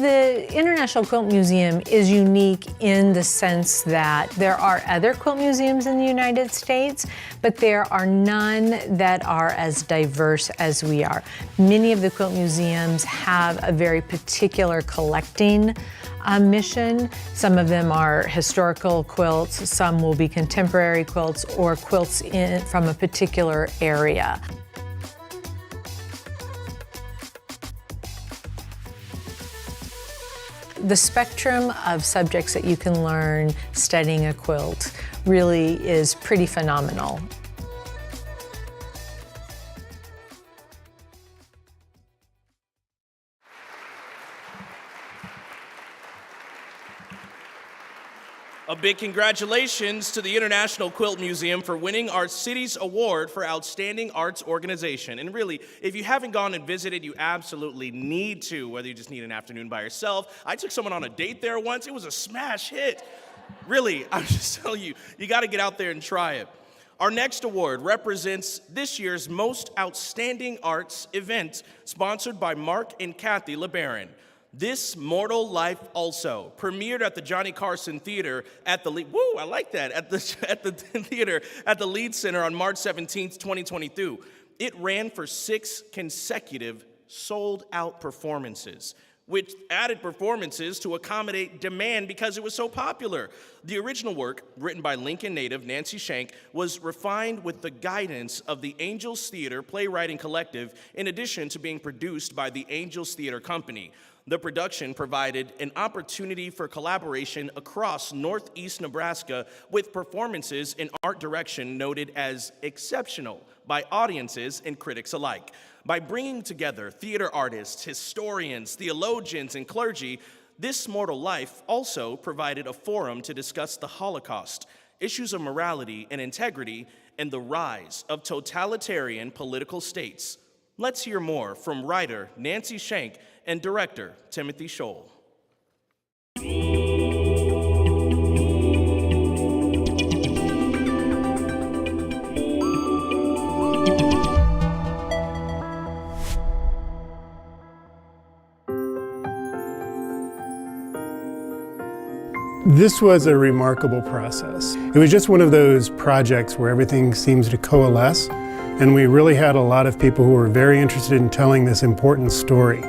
The International Quilt Museum is unique in the sense that there are other quilt museums in the United States, but there are none that are as diverse as we are. Many of the quilt museums have a very particular collecting mission. Some of them are historical quilts, some will be contemporary quilts or quilts from a particular area. The spectrum of subjects that you can learn studying a quilt really is pretty phenomenal. A big congratulations to the International Quilt Museum for winning our city's award for Outstanding Arts Organization. And really, if you haven't gone and visited, you absolutely need to, whether you just need an afternoon by yourself. I took someone on a date there once. It was a smash hit. Really, I'm just telling you, you got to get out there and try it. Our next award represents this year's Most Outstanding Arts event, sponsored by Mark and Kathy LeBaron. This Mortal Life Also premiered at the Johnny Carson Theater at the at the theater at the Leach Center on March 17th, 2022. It ran for 6 consecutive sold-out performances, which added performances to accommodate demand because it was so popular. The original work, written by Lincoln native Nancy Schenck, was refined with the guidance of the Angels Theater Playwriting Collective, in addition to being produced by the Angels Theater Company. The production provided an opportunity for collaboration across Northeast Nebraska, with performances in art direction noted as exceptional by audiences and critics alike. By bringing together theater artists, historians, theologians, and clergy, This Mortal Life also provided a forum to discuss the Holocaust, issues of morality and integrity, and the rise of totalitarian political states. Let's hear more from writer Nancy Schenck and director Timothy Scholl. This was a remarkable process. It was just one of those projects where everything seems to coalesce, and we really had a lot of people who were very interested in telling this important story.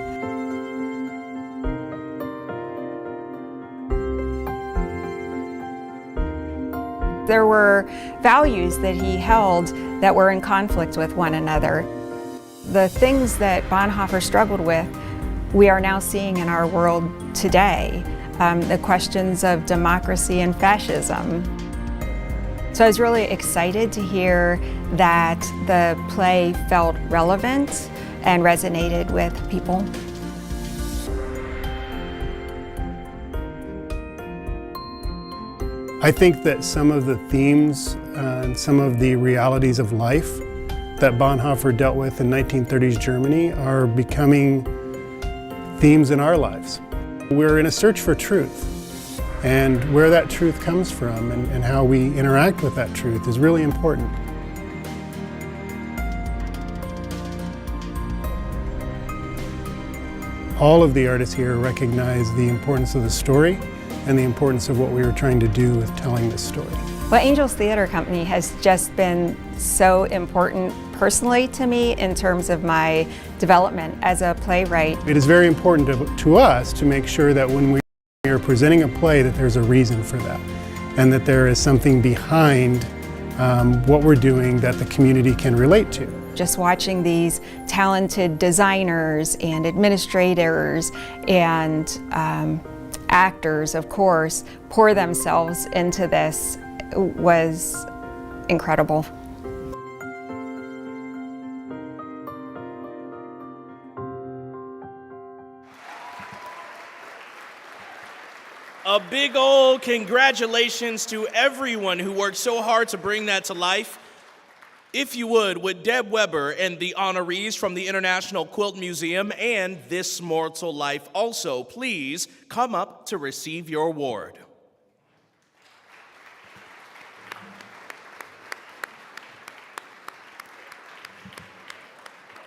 There were values that he held that were in conflict with one another. The things that Bonhoeffer struggled with, we are now seeing in our world today. The questions of democracy and fascism. So I was really excited to hear that the play felt relevant and resonated with people. I think that some of the themes and some of the realities of life that Bonhoeffer dealt with in 1930s Germany are becoming themes in our lives. We're in a search for truth, and where that truth comes from and how we interact with that truth is really important. All of the artists here recognize the importance of the story and the importance of what we were trying to do with telling this story. Well, Angels Theater Company has just been so important personally to me in terms of my development as a playwright. It is very important to us to make sure that when we are presenting a play that there's a reason for that, and that there is something behind what we're doing that the community can relate to. Just watching these talented designers and administrators and actors, of course, pour themselves into this was incredible. A big old congratulations to everyone who worked so hard to bring that to life. If you would Deb Weber and the honorees from the International Quilt Museum and This Mortal Life also please come up to receive your award.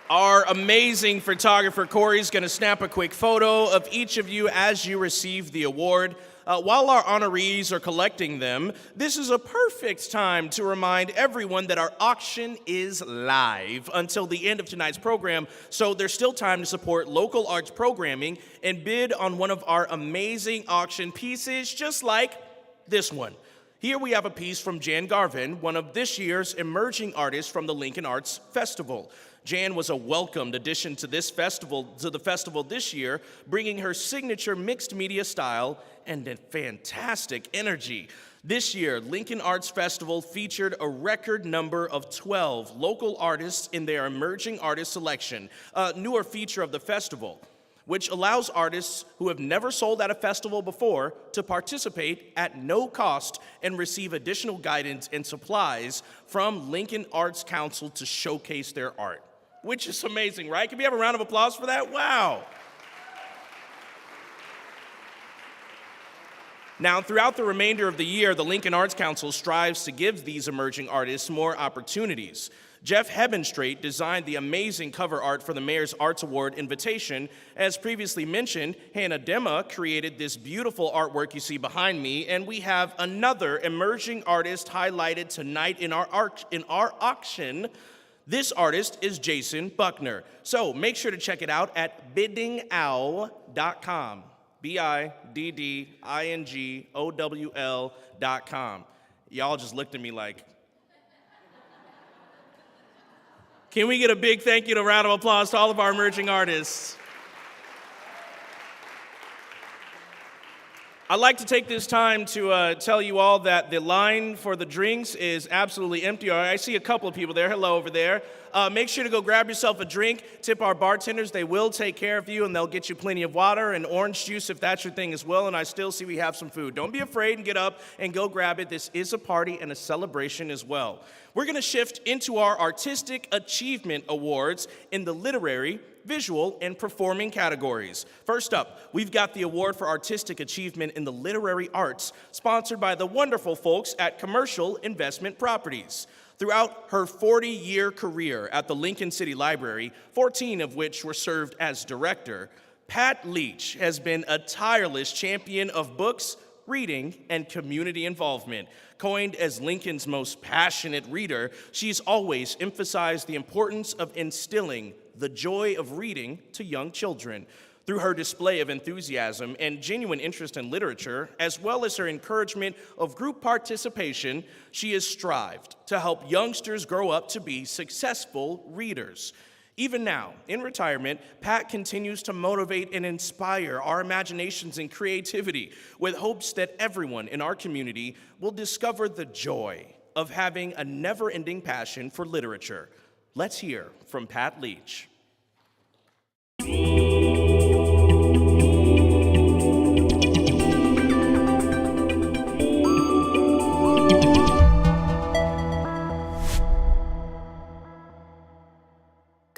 Our amazing photographer, Corey, is going to snap a quick photo of each of you as you receive the award. While our honorees are collecting them, this is a perfect time to remind everyone that our auction is live until the end of tonight's program, so there's still time to support local arts programming and bid on one of our amazing auction pieces, just like this one. Here we have a piece from Jan Garvin, one of this year's emerging artists from the Lincoln Arts Festival. Jan was a welcomed addition to the festival this year, bringing her signature mixed media style and a fantastic energy. This year, Lincoln Arts Festival featured a record number of 12 local artists in their emerging artist selection, a newer feature of the festival, which allows artists who have never sold at a festival before to participate at no cost and receive additional guidance and supplies from Lincoln Arts Council to showcase their art. Which is amazing, right? Can we have a round of applause for that? Wow. Now, throughout the remainder of the year, the Lincoln Arts Council strives to give these emerging artists more opportunities. Jeff Hebenstreit designed the amazing cover art for the Mayor's Arts Award invitation. As previously mentioned, Hannah Dema created this beautiful artwork you see behind me, and we have another emerging artist highlighted tonight in our auction. This artist is Jason Buckner. So make sure to check it out at biddingowl.com. biddingowl.com. Y'all just looked at me like, can we get a big thank you and a round of applause to all of our emerging artists? I'd like to take this time to tell you all that the line for the drinks is absolutely empty. I see a couple of people there. Hello over there. Make sure to go grab yourself a drink. Tip our bartenders. They will take care of you, and they'll get you plenty of water and orange juice if that's your thing as well. And I still see we have some food. Don't be afraid and get up and go grab it. This is a party and a celebration as well. We're going to shift into our Artistic Achievement Awards in the literary, visual, and performing categories. First up, we've got the Award for Artistic Achievement in the Literary Arts, sponsored by the wonderful folks at Commercial Investment Properties. Throughout her 40-year career at the Lincoln City Library, 14 of which were served as director, Pat Leach has been a tireless champion of books, reading, and community involvement. Coined as Lincoln's most passionate reader, she's always emphasized the importance of instilling the joy of reading to young children. Through her display of enthusiasm and genuine interest in literature, as well as her encouragement of group participation, she has strived to help youngsters grow up to be successful readers. Even now, in retirement, Pat continues to motivate and inspire our imaginations and creativity with hopes that everyone in our community will discover the joy of having a never-ending passion for literature. Let's hear from Pat Leach.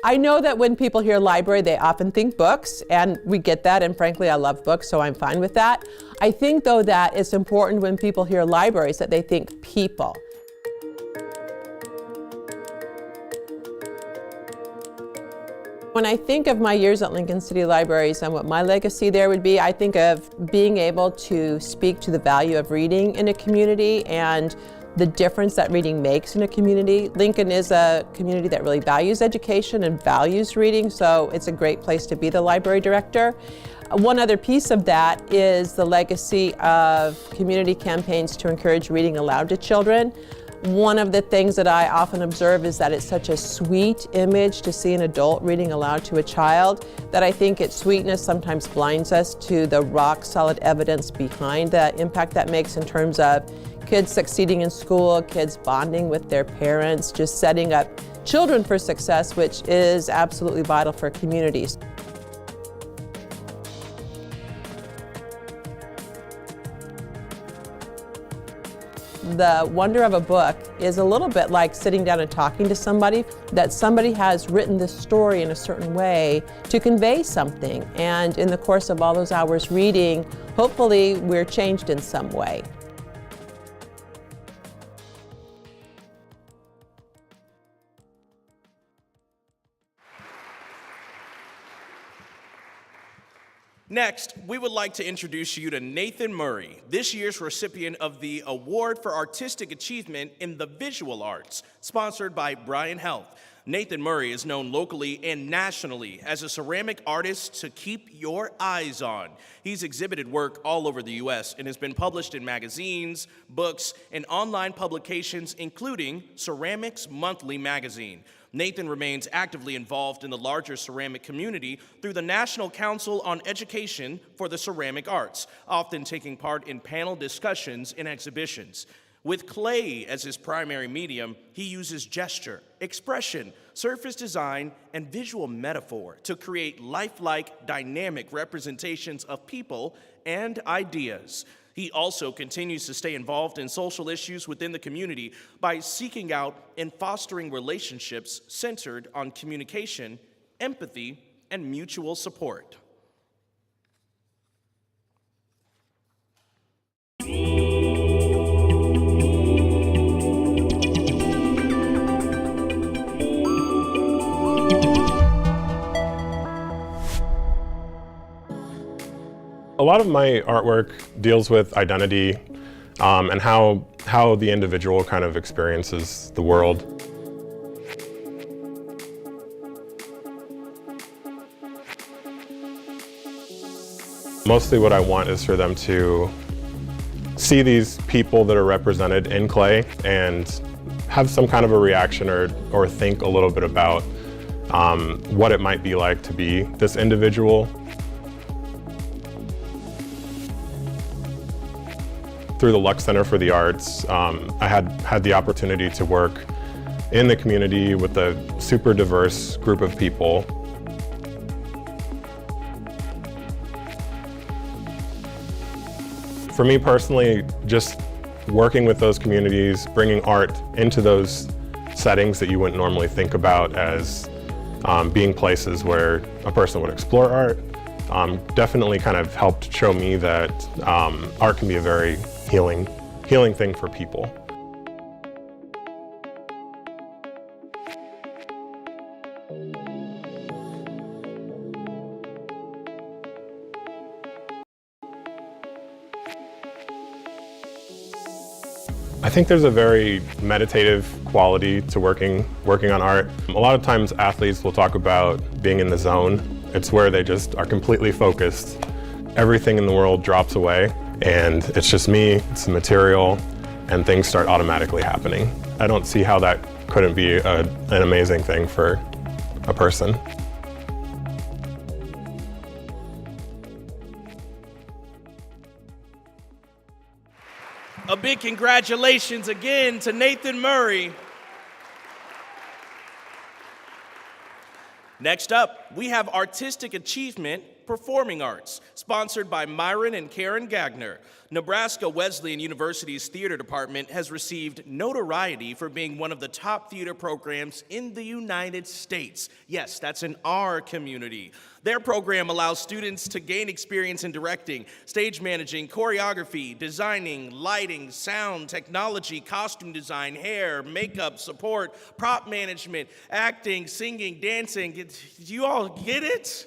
I know that when people hear library, they often think books, and we get that, and frankly, I love books, so I'm fine with that. I think, though, that it's important when people hear libraries that they think people. When I think of my years at Lincoln City Libraries and what my legacy there would be, I think of being able to speak to the value of reading in a community and the difference that reading makes in a community. Lincoln is a community that really values education and values reading, so it's a great place to be the library director. One other piece of that is the legacy of community campaigns to encourage reading aloud to children. One of the things that I often observe is that it's such a sweet image to see an adult reading aloud to a child that I think its sweetness sometimes blinds us to the rock-solid evidence behind the impact that makes in terms of kids succeeding in school, kids bonding with their parents, just setting up children for success, which is absolutely vital for communities. The wonder of a book is a little bit like sitting down and talking to somebody, that somebody has written this story in a certain way to convey something. And in the course of all those hours reading, hopefully we're changed in some way. Next, we would like to introduce you to Nathan Murray, this year's recipient of the Award for Artistic Achievement in the Visual Arts, sponsored by Bryan Health. Nathan Murray is known locally and nationally as a ceramic artist to keep your eyes on. He's exhibited work all over the U.S. and has been published in magazines, books, and online publications, including Ceramics Monthly magazine. Nathan remains actively involved in the larger ceramic community through the National Council on Education for the Ceramic Arts, often taking part in panel discussions and exhibitions. With clay as his primary medium, he uses gesture, expression, surface design, and visual metaphor to create lifelike, dynamic representations of people and ideas. He also continues to stay involved in social issues within the community by seeking out and fostering relationships centered on communication, empathy, and mutual support. A lot of my artwork deals with identity and how the individual kind of experiences the world. Mostly what I want is for them to see these people that are represented in clay and have some kind of a reaction or think a little bit about what it might be like to be this individual. Through the Lux Center for the Arts, I had the opportunity to work in the community with a super diverse group of people. For me personally, just working with those communities, bringing art into those settings that you wouldn't normally think about as being places where a person would explore art, definitely kind of helped show me that art can be a very healing thing for people. I think there's a very meditative quality to working on art. A lot of times athletes will talk about being in the zone. It's where they just are completely focused. Everything in the world drops away, and it's just me, it's the material, and things start automatically happening. I don't see how that couldn't be an amazing thing for a person. A big congratulations again to Nathan Murray. Next up, we have Artistic Achievement Performing Arts, sponsored by Myron and Karen Gagner. Nebraska Wesleyan University's theater department has received notoriety for being one of the top theater programs in the United States. Yes, that's in our community. Their program allows students to gain experience in directing, stage managing, choreography, designing, lighting, sound, technology, costume design, hair, makeup, support, prop management, acting, singing, dancing. Do you all get it?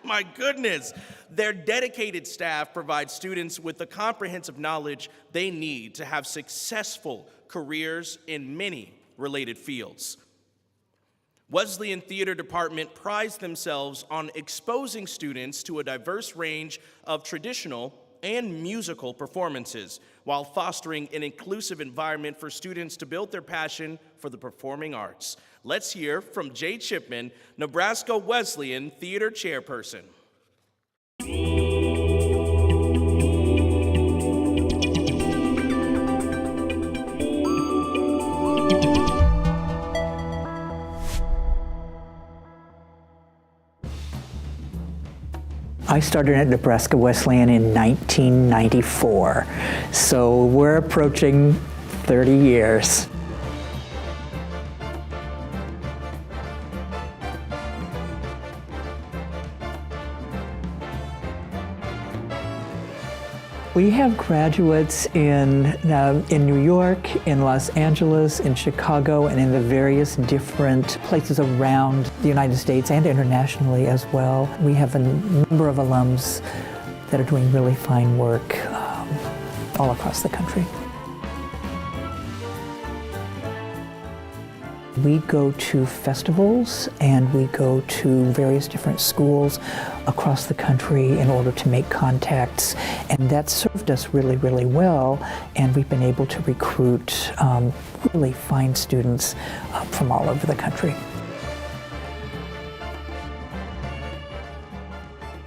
My goodness. Their dedicated staff provides students with the comprehensive knowledge they need to have successful careers in many related fields. Wesleyan Theater Department prides themselves on exposing students to a diverse range of traditional and musical performances while fostering an inclusive environment for students to build their passion for the performing arts. Let's hear from Jay Chipman, Nebraska Wesleyan Theater Chairperson. I started at Nebraska Wesleyan in 1994, so we're approaching 30 years. We have graduates in New York, in Los Angeles, in Chicago, and in the various different places around the United States and internationally as well. We have a number of alums that are doing really fine work all across the country. We go to festivals and we go to various different schools across the country in order to make contacts, and that served us really, really well, and we've been able to recruit really fine students from all over the country.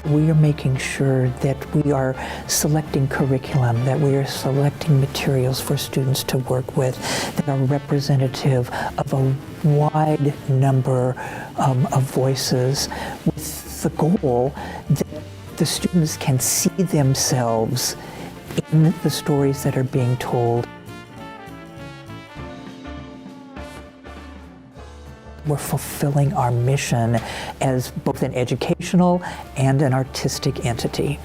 We are making sure that we are selecting curriculum, that we are selecting materials for students to work with that are representative of a wide number of voices, with the goal that the students can see themselves in the stories that are being told. We're fulfilling our mission as both an educational and an artistic entity.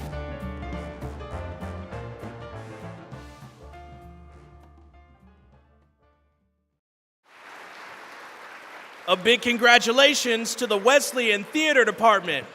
A big congratulations to the Wesleyan Theater Department.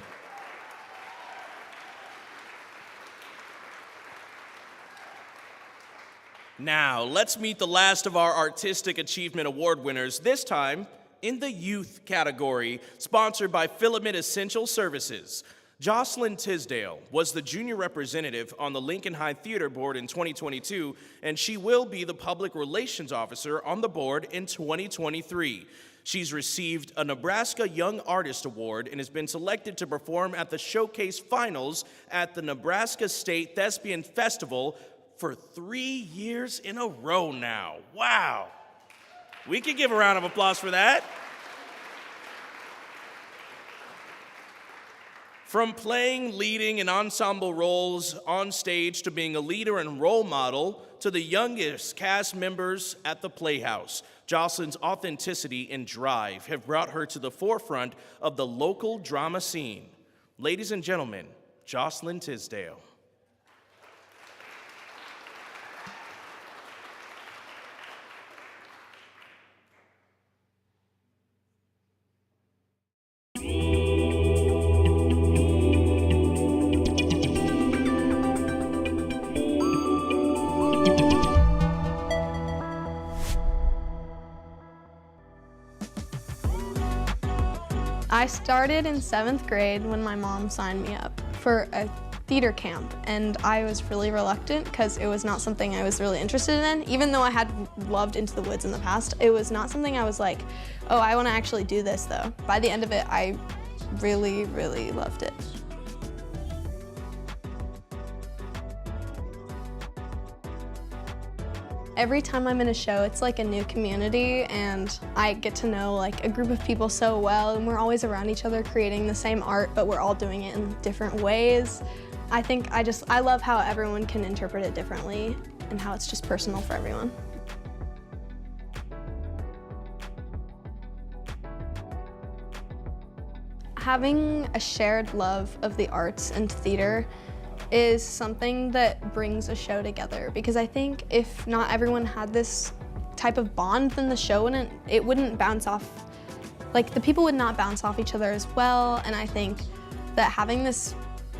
Now, let's meet the last of our Artistic Achievement Award winners, this time in the youth category, sponsored by Filament Essential Services. Jocelyn Tisdale was the junior representative on the Lincoln High Theater Board in 2022, and she will be the public relations officer on the board in 2023. She's received a Nebraska Young Artist Award and has been selected to perform at the Showcase Finals at the Nebraska State Thespian Festival for 3 years in a row now. Wow. We can give a round of applause for that. From playing, leading, and ensemble roles on stage to being a leader and role model to the youngest cast members at the Playhouse, Jocelyn's authenticity and drive have brought her to the forefront of the local drama scene. Ladies and gentlemen, Jocelyn Tisdale. I started in 7th grade when my mom signed me up for a theater camp, and I was really reluctant because it was not something I was really interested in. Even though I had loved Into the Woods in the past, it was not something I was like, oh, I want to actually do this though. By the end of it, I really, really loved it. Every time I'm in a show, it's like a new community, and I get to know like a group of people so well, and we're always around each other creating the same art, but we're all doing it in different ways. I think I love how everyone can interpret it differently and how it's just personal for everyone. Having a shared love of the arts and theater is something that brings a show together, because I think if not everyone had this type of bond, then the show wouldn't bounce off, like the people would not bounce off each other as well. And I think that having this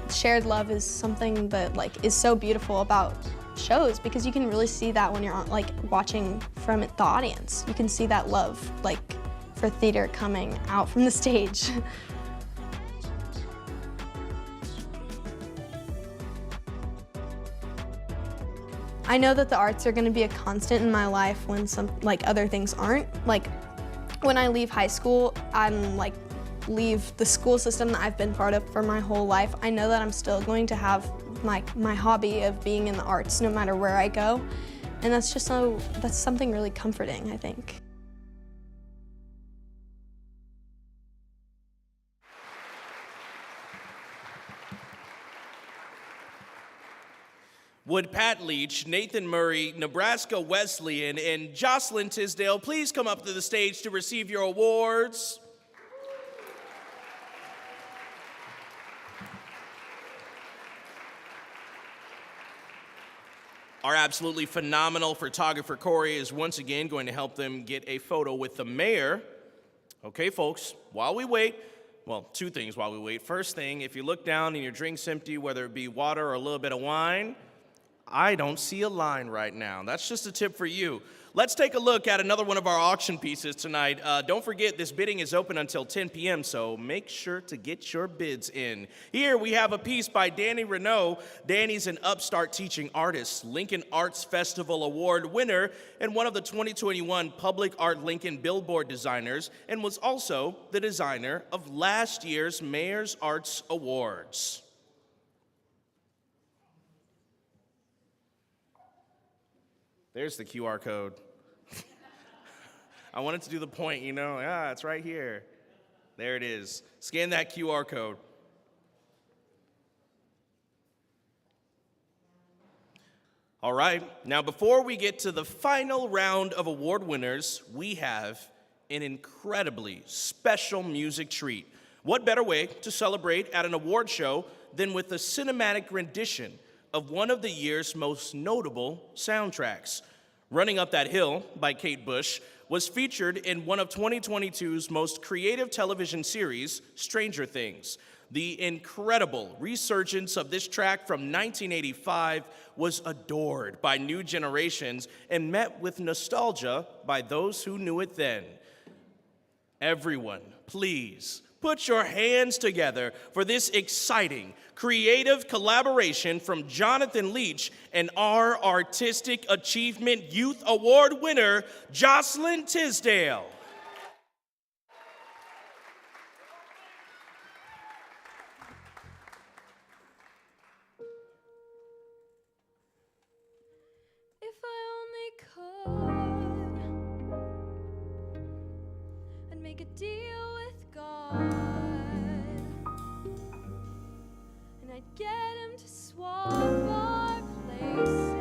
shared love is something that like is so beautiful about shows, because you can really see that when you're on, like watching from the audience. You can see that love like for theater coming out from the stage. I know that the arts are going to be a constant in my life when other things aren't. Like when I leave high school, leave the school system that I've been part of for my whole life. I know that I'm still going to have my hobby of being in the arts no matter where I go. And that's something really comforting, I think. Would Pat Leach, Nathan Murray, Nebraska Wesleyan, and Jocelyn Tisdale please come up to the stage to receive your awards? Our absolutely phenomenal photographer, Corey, is once again going to help them get a photo with the mayor. Okay, folks, while we wait, well, two things while we wait. First thing, if you look down and your drink's empty, whether it be water or a little bit of wine, I don't see a line right now. That's just a tip for you. Let's take a look at another one of our auction pieces tonight. Don't forget, this bidding is open until 10 p.m., so make sure to get your bids in. Here we have a piece by Danny Renault. Danny's an upstart teaching artist, Lincoln Arts Festival Award winner, and one of the 2021 Public Art Lincoln Billboard designers, and was also the designer of last year's Mayor's Arts Awards. There's the QR code. I wanted to do the point, you know. Yeah, it's right here. There it is. Scan that QR code. All right, now before we get to the final round of award winners, we have an incredibly special music treat. What better way to celebrate at an award show than with a cinematic rendition of one of the year's most notable soundtracks. Running Up That Hill by Kate Bush was featured in one of 2022's most creative television series, Stranger Things. The incredible resurgence of this track from 1985 was adored by new generations and met with nostalgia by those who knew it then. Everyone, please put your hands together for this exciting, creative collaboration from Jonathan Leach and our Artistic Achievement Youth Award winner, Jocelyn Tisdale. If I only could, I'd make a deal with God. I'd get him to swap our places.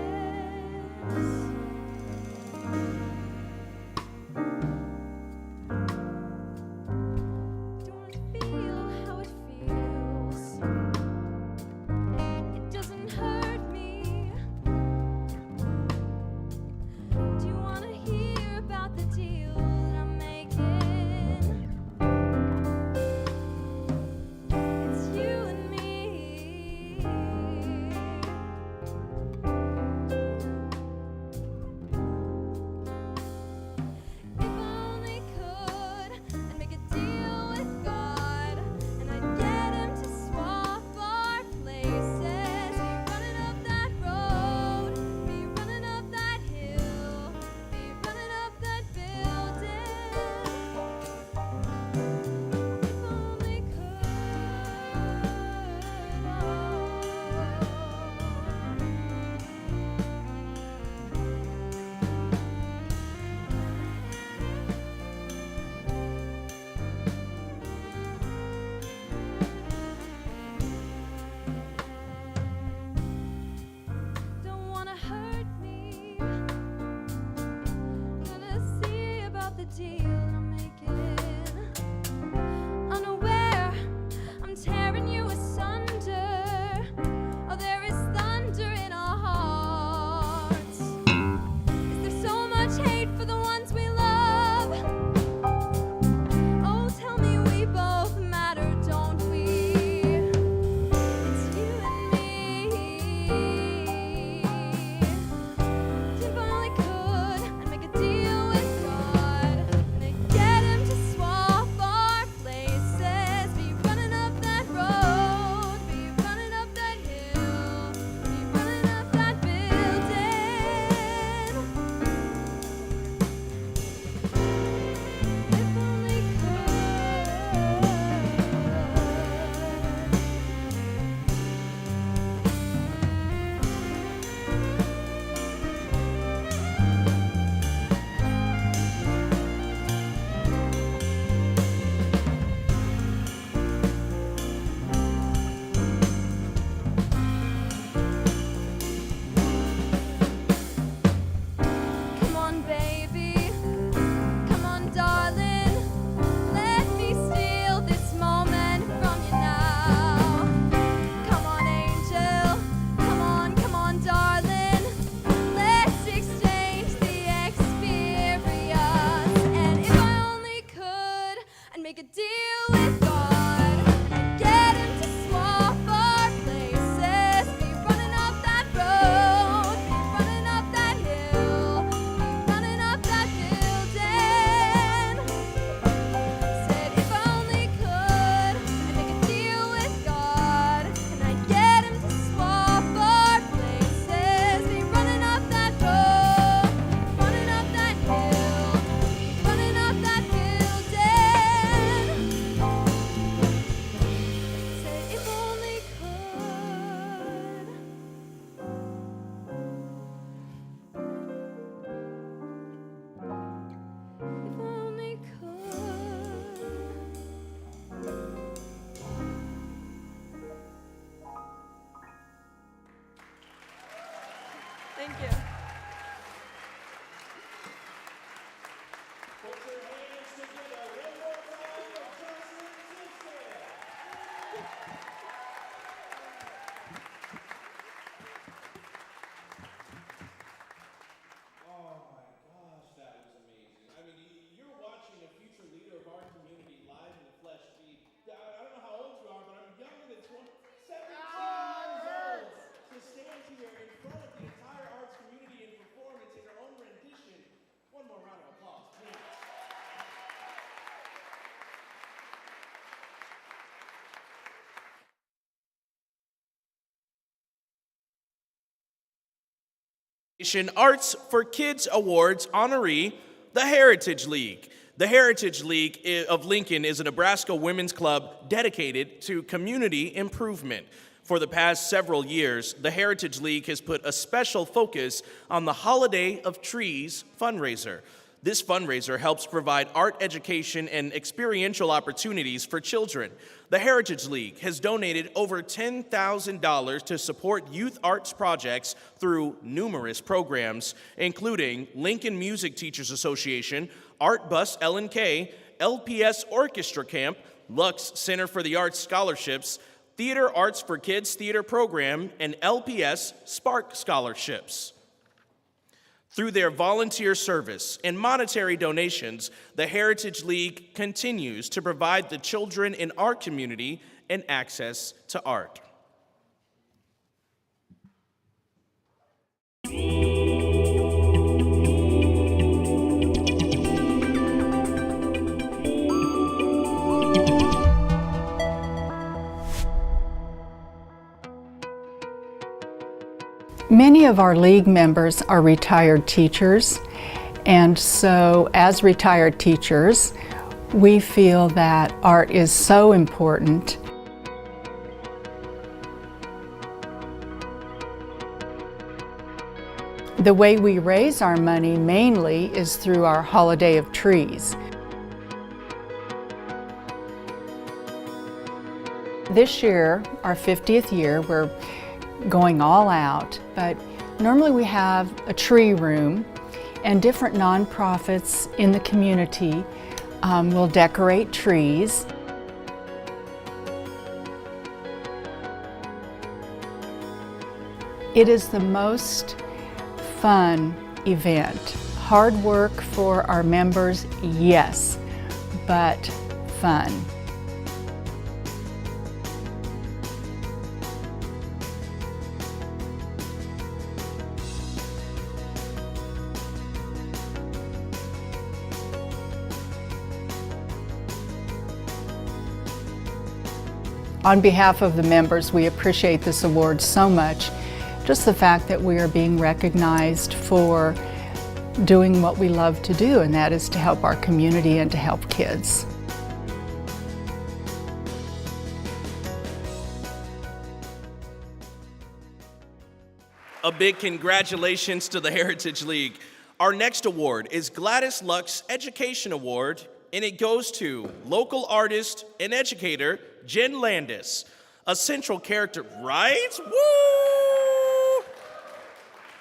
Don't feel how it feels. It doesn't hurt me. Do Arts for Kids Awards honoree, the Heritage League. The Heritage League of Lincoln is a Nebraska women's club dedicated to community improvement. For the past several years, the Heritage League has put a special focus on the Holiday of Trees fundraiser. This fundraiser helps provide art education and experiential opportunities for children. The Heritage League has donated over $10,000 to support youth arts projects through numerous programs, including Lincoln Music Teachers Association, Art Bus L&K, LPS Orchestra Camp, Lux Center for the Arts Scholarships, Theater Arts for Kids Theater Program, and LPS Spark Scholarships. Through their volunteer service and monetary donations, the Heritage League continues to provide the children in our community an access to art. Many of our league members are retired teachers, and so as retired teachers, we feel that art is so important. The way we raise our money mainly is through our Holiday of Trees. This year, our 50th year, we're going all out, but normally we have a tree room and different nonprofits in the community will decorate trees. It is the most fun event. Hard work for our members, yes, but fun. On behalf of the members, we appreciate this award so much. Just the fact that we are being recognized for doing what we love to do, and that is to help our community and to help kids. A big congratulations to the Heritage League. Our next award is Gladys Luck's Education Award, and it goes to local artist and educator Jen Landis. A central character, right? Woo!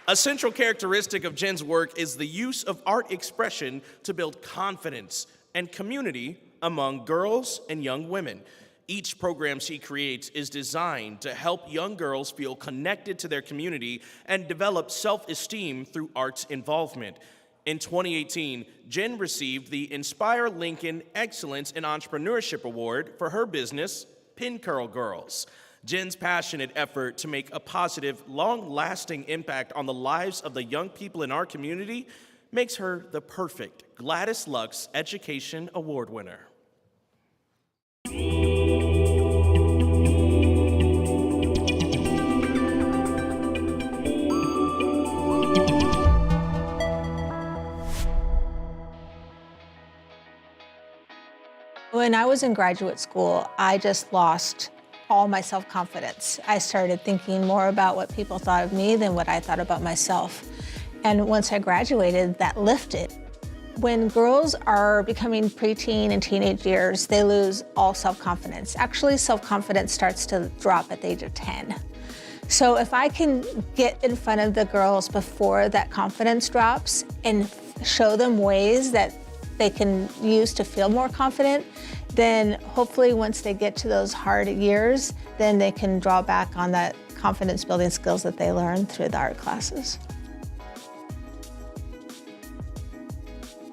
A central characteristic of Jen's work is the use of art expression to build confidence and community among girls and young women. Each program she creates is designed to help young girls feel connected to their community and develop self-esteem through arts involvement. In 2018, Jen received the Inspire Lincoln Excellence in Entrepreneurship Award for her business, Pin Curl Girls. Jen's passionate effort to make a positive, long-lasting impact on the lives of the young people in our community makes her the perfect Gladys Luck's Education Award winner. When I was in graduate school, I just lost all my self-confidence. I started thinking more about what people thought of me than what I thought about myself. And once I graduated, that lifted. When girls are becoming preteen and teenage years, they lose all self-confidence. Actually, self-confidence starts to drop at the age of 10. So if I can get in front of the girls before that confidence drops and show them ways that they can use to feel more confident, then hopefully once they get to those hard years, then they can draw back on that confidence building skills that they learned through the art classes.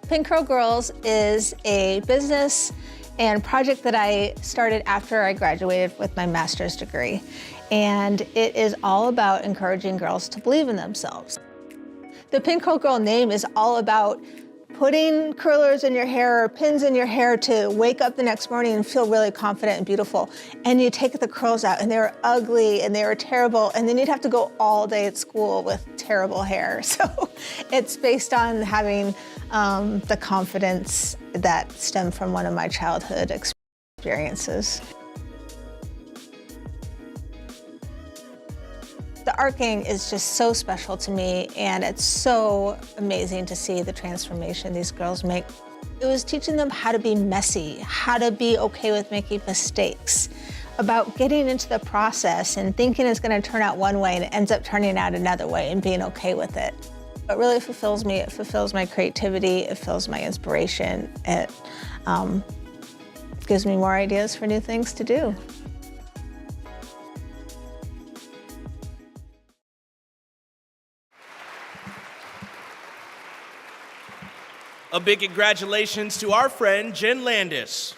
Pin Curl Girls is a business and project that I started after I graduated with my master's degree. And it is all about encouraging girls to believe in themselves. The Pin Curl Girl name is all about putting curlers in your hair or pins in your hair to wake up the next morning and feel really confident and beautiful. And you take the curls out and they were ugly and they were terrible. And then you'd have to go all day at school with terrible hair. So it's based on having the confidence that stemmed from one of my childhood experiences. The Art Gang is just so special to me, and it's so amazing to see the transformation these girls make. It was teaching them how to be messy, how to be okay with making mistakes, about getting into the process and thinking it's going to turn out one way and it ends up turning out another way and being okay with it. It really fulfills me. It fulfills my creativity. It fills my inspiration. It gives me more ideas for new things to do. A big congratulations to our friend Jen Landis.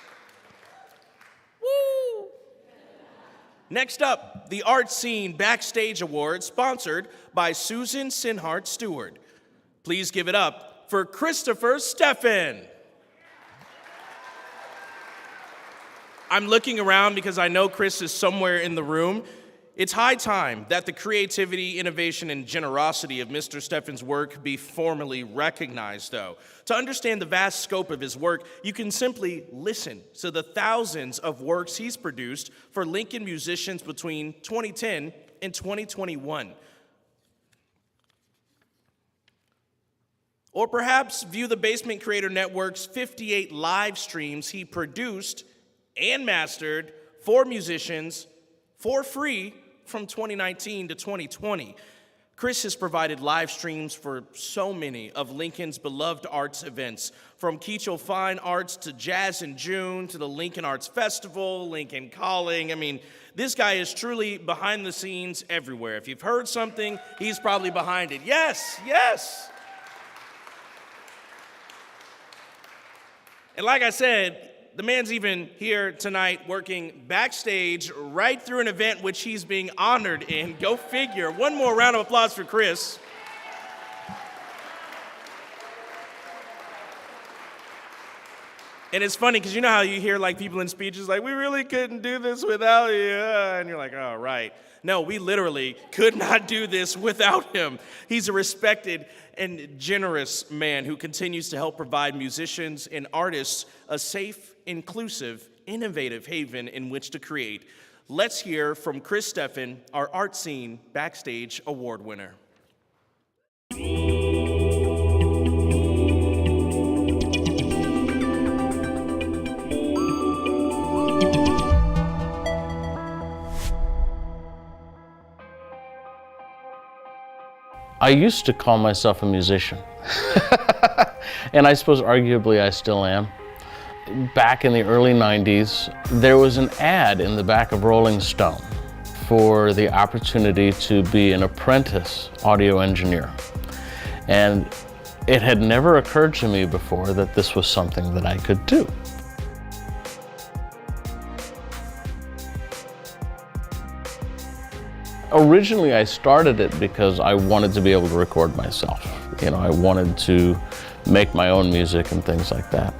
Woo! Next up, the Art Scene Backstage Award, sponsored by Susan Sinhart Stewart. Please give it up for Christopher Steffen. I'm looking around because I know Chris is somewhere in the room. It's high time that the creativity, innovation, and generosity of Mr. Steffen's work be formally recognized, though. To understand the vast scope of his work, you can simply listen to the thousands of works he's produced for Lincoln musicians between 2010 and 2021. Or perhaps view the Basement Creator Network's 58 live streams he produced and mastered for musicians for free from 2019 to 2020. Chris has provided live streams for so many of Lincoln's beloved arts events, from Keachel Fine Arts to Jazz in June to the Lincoln Arts Festival, Lincoln Calling. I mean, this guy is truly behind the scenes everywhere. If you've heard something, he's probably behind it. Yes, yes. And like I said, the man's even here tonight working backstage right through an event which he's being honored in. Go figure. One more round of applause for Chris. And it's funny because you know how you hear like people in speeches like, we really couldn't do this without you. And you're like, oh, right. No, we literally could not do this without him. He's a respected and generous man who continues to help provide musicians and artists a safe, inclusive, innovative haven in which to create. Let's hear from Chris Steffen, our Art Scene Backstage Award winner. I used to call myself a musician, and I suppose arguably I still am. Back in the early 90s, there was an ad in the back of Rolling Stone for the opportunity to be an apprentice audio engineer. And it had never occurred to me before that this was something that I could do. Originally, I started it because I wanted to be able to record myself. You know, I wanted to make my own music and things like that.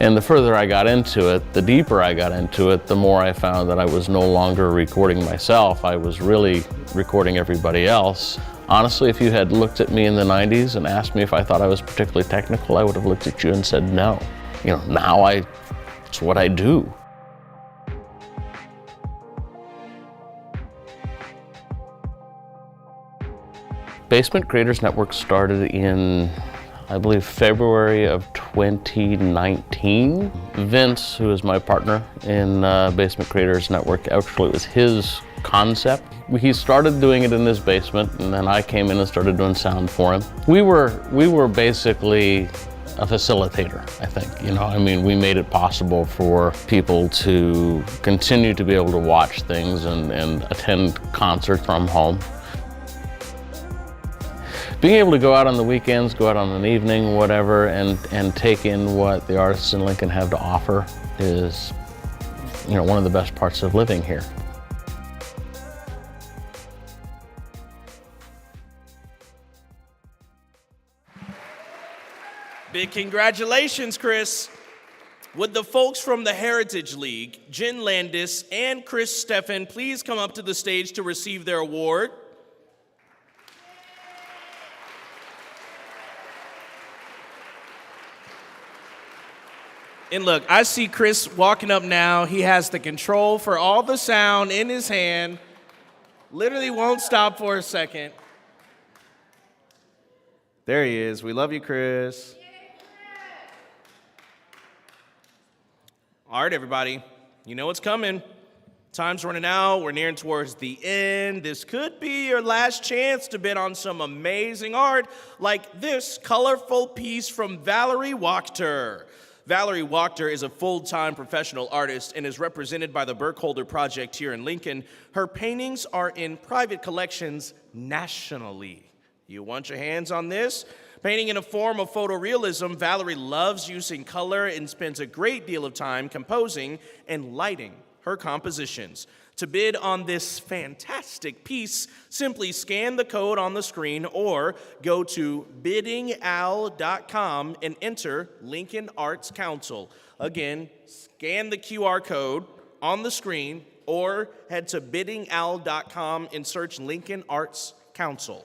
And the further I got into it, the deeper I got into it, the more I found that I was no longer recording myself. I was really recording everybody else. Honestly, if you had looked at me in the 90s and asked me if I thought I was particularly technical, I would have looked at you and said no. You know, now it's what I do. Basement Creators Network started in, I believe, February of 2019. Vince, who is my partner in Basement Creators Network, actually it was his concept. He started doing it in his basement, and then I came in and started doing sound for him. We were basically a facilitator, I think. You know, I mean, we made it possible for people to continue to be able to watch things and attend concerts from home. Being able to go out on the weekends, go out on an evening, whatever, and take in what the artists in Lincoln have to offer is, you know, one of the best parts of living here. Big congratulations, Chris. Would the folks from the Heritage League, Jen Landis and Chris Steffen, please come up to the stage to receive their award? And look, I see Chris walking up now. He has the control for all the sound in his hand. Literally won't stop for a second. There he is. We love you, Chris. All right, everybody. You know what's coming. Time's running out. We're nearing towards the end. This could be your last chance to bid on some amazing art like this colorful piece from Valerie Wachter. Valerie Wachter is a full-time professional artist and is represented by the Burkholder Project here in Lincoln. Her paintings are in private collections nationally. You want your hands on this? Painting in a form of photorealism, Valerie loves using color and spends a great deal of time composing and lighting her compositions. To bid on this fantastic piece, simply scan the code on the screen or go to biddingal.com and enter Lincoln Arts Council. Again, scan the QR code on the screen or head to biddingal.com and search Lincoln Arts Council.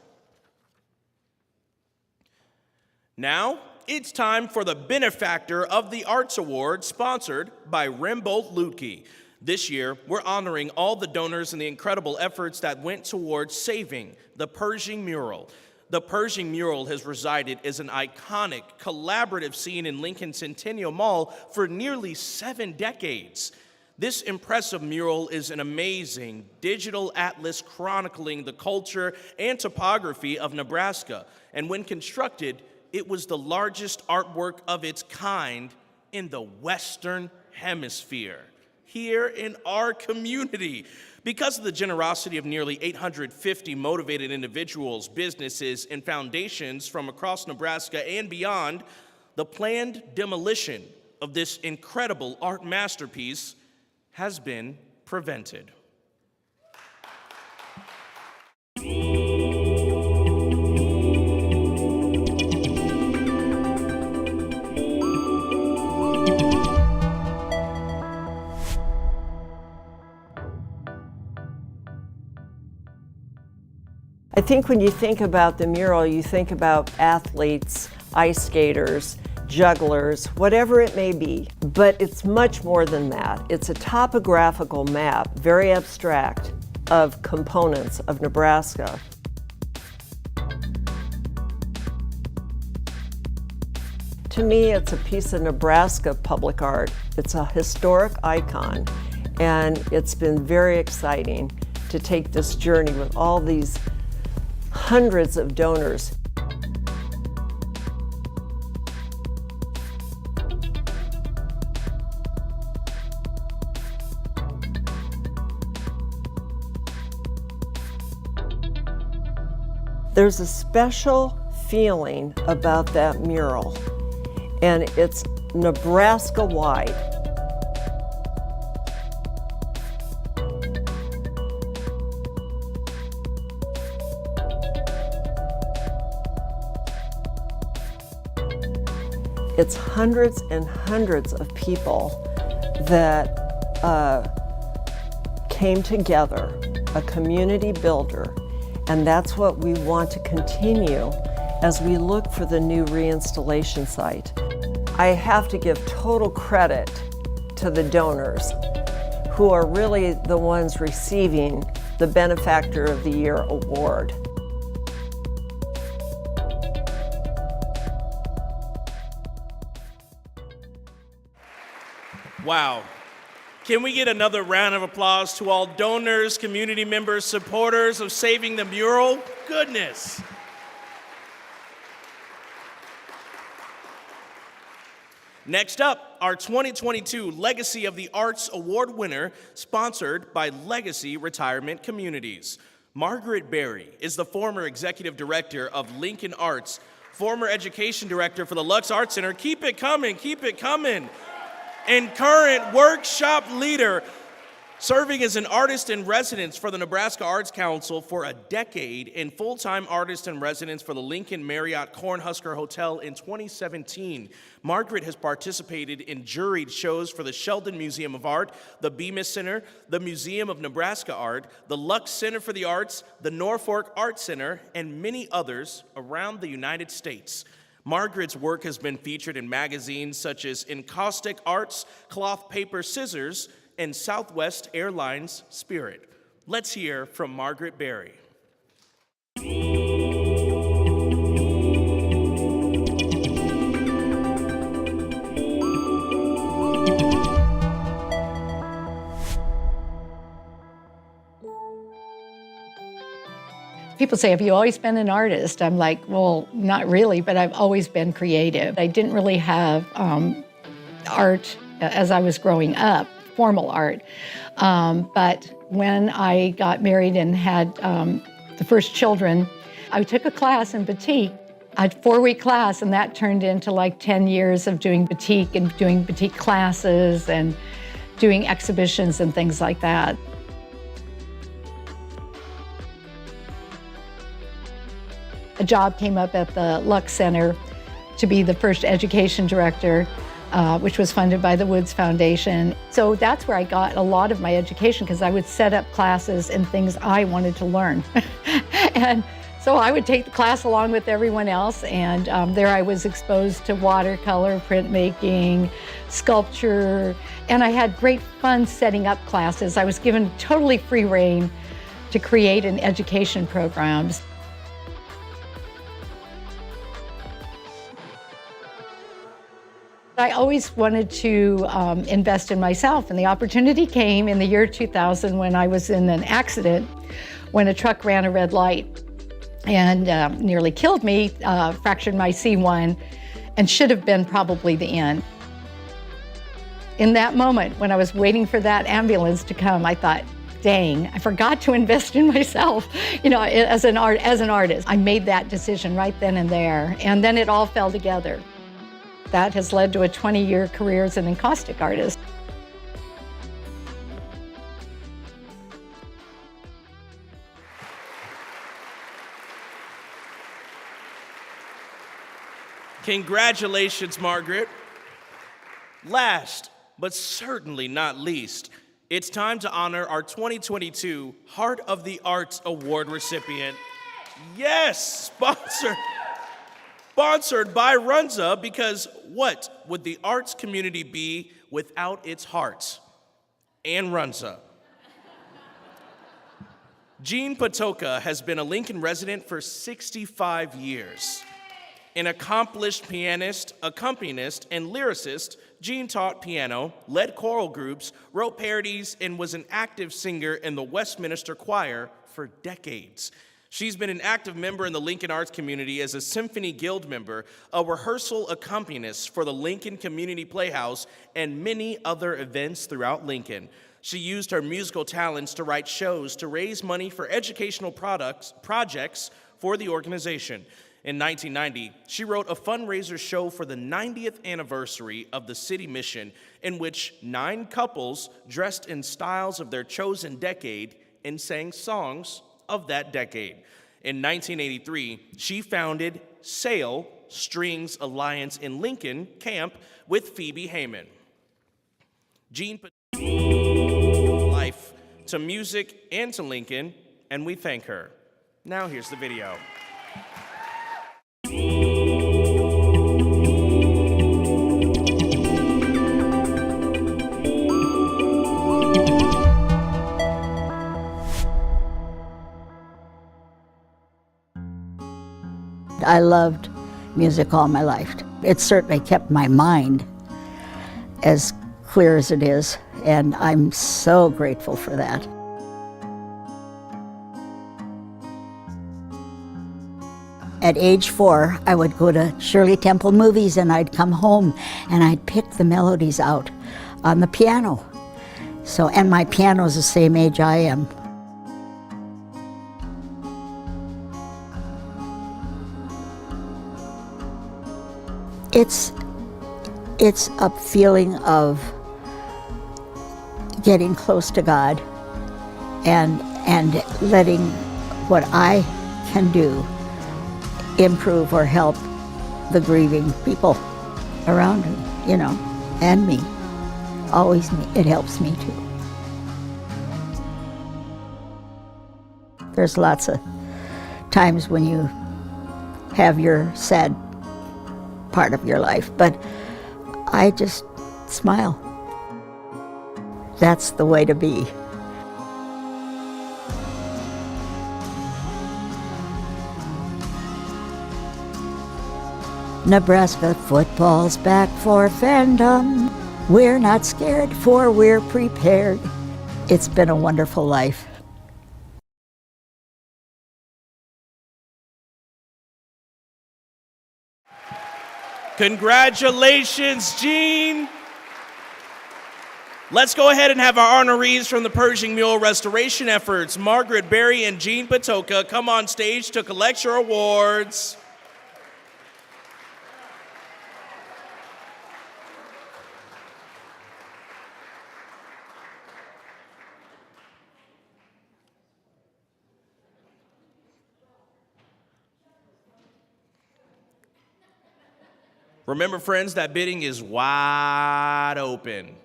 Now, it's time for the benefactor of the Arts Award, sponsored by Rembold Lutke. This year, we're honoring all the donors and the incredible efforts that went towards saving the Pershing mural. The Pershing mural has resided as an iconic, collaborative scene in Lincoln Centennial Mall for nearly 7 decades. This impressive mural is an amazing digital atlas chronicling the culture and topography of Nebraska. And when constructed, it was the largest artwork of its kind in the Western Hemisphere, here in our community. Because of the generosity of nearly 850 motivated individuals, businesses, and foundations from across Nebraska and beyond, the planned demolition of this incredible art masterpiece has been prevented. I think when you think about the mural, you think about athletes, ice skaters, jugglers, whatever it may be. But it's much more than that. It's a topographical map, very abstract, of components of Nebraska. To me, it's a piece of Nebraska public art. It's a historic icon, and it's been very exciting to take this journey with all these hundreds of donors. There's a special feeling about that mural, and it's Nebraska-wide. It's hundreds and hundreds of people that came together, a community builder, and that's what we want to continue as we look for the new reinstallation site. I have to give total credit to the donors who are really the ones receiving the Benefactor of the Year award. Wow. Can we get another round of applause to all donors, community members, supporters of Saving the Mural? Goodness. Next up, our 2022 Legacy of the Arts Award winner, sponsored by Legacy Retirement Communities. Margaret Berry is the former executive director of Lincoln Arts, former education director for the Lux Arts Center. Keep it coming, keep it coming. And current workshop leader, Serving as an artist in residence for the Nebraska Arts Council for a decade and full-time artist in residence for the Lincoln Marriott Cornhusker Hotel in 2017, Margaret has participated in juried shows for the Sheldon Museum of Art, the Bemis Center, the Museum of Nebraska Art, the Lux Center for the Arts, the Norfolk Art Center, and many others around the United States. Margaret's work has been featured in magazines such as Encaustic Arts, Cloth Paper Scissors, and Southwest Airlines Spirit. Let's hear from Margaret Berry. People say, have you always been an artist? I'm like, well, not really, but I've always been creative. I didn't really have art as I was growing up, formal art. But when I got married and had the first children, I took a class in batik, a 4-week class, and that turned into like 10 years of doing batik and doing batik classes and doing exhibitions and things like that. A job came up at the Lux Center to be the first education director, which was funded by the Woods Foundation. So that's where I got a lot of my education, because I would set up classes and things I wanted to learn. And so I would take the class along with everyone else, and there I was exposed to watercolor, printmaking, sculpture, and I had great fun setting up classes. I was given totally free rein to create an education programs. I always wanted to invest in myself, and the opportunity came in the year 2000 when I was in an accident when a truck ran a red light and nearly killed me, fractured my C1, and should have been probably the end. In that moment, when I was waiting for that ambulance to come, I thought, dang, I forgot to invest in myself, you know, as an artist. I made that decision right then and there, and then it all fell together. That has led to a 20-year career as an encaustic artist. Congratulations, Margaret. Last, but certainly not least, it's time to honor our 2022 Heart of the Arts Award recipient. Yes, sponsored by Runza, because what would the arts community be without its hearts? And Runza. Jean Patoka has been a Lincoln resident for 65 years. An accomplished pianist, accompanist, and lyricist, Jean taught piano, led choral groups, wrote parodies, and was an active singer in the Westminster Choir for decades. She's been an active member in the Lincoln arts community as a Symphony Guild member, a rehearsal accompanist for the Lincoln Community Playhouse, and many other events throughout Lincoln. She used her musical talents to write shows to raise money for educational projects for the organization. In 1990, she wrote a fundraiser show for the 90th anniversary of the city mission, in which 9 couples dressed in styles of their chosen decade and sang songs of that decade. In 1983, she founded Sail Strings Alliance in Lincoln Camp with Phoebe Heyman. Jean put life to music and to Lincoln, and we thank her. Now here's the video. I loved music all my life. It certainly kept my mind as clear as it is, and I'm so grateful for that. At age 4, I would go to Shirley Temple movies, and I'd come home and I'd pick the melodies out on the piano. So, and my piano's the same age I am. It's a feeling of getting close to God and letting what I can do improve or help the grieving people around me, you know, and me. Always me. It helps me too. There's lots of times when you have your sad part of your life, but I just smile. That's the way to be. Nebraska football's back for fandom. We're not scared, for we're prepared. It's been a wonderful life. Congratulations, Jean. Let's go ahead and have our honorees from the Pershing Mule restoration efforts, Margaret Berry and Jean Patoka, come on stage to collect your awards. Remember, friends, that bidding is wide open.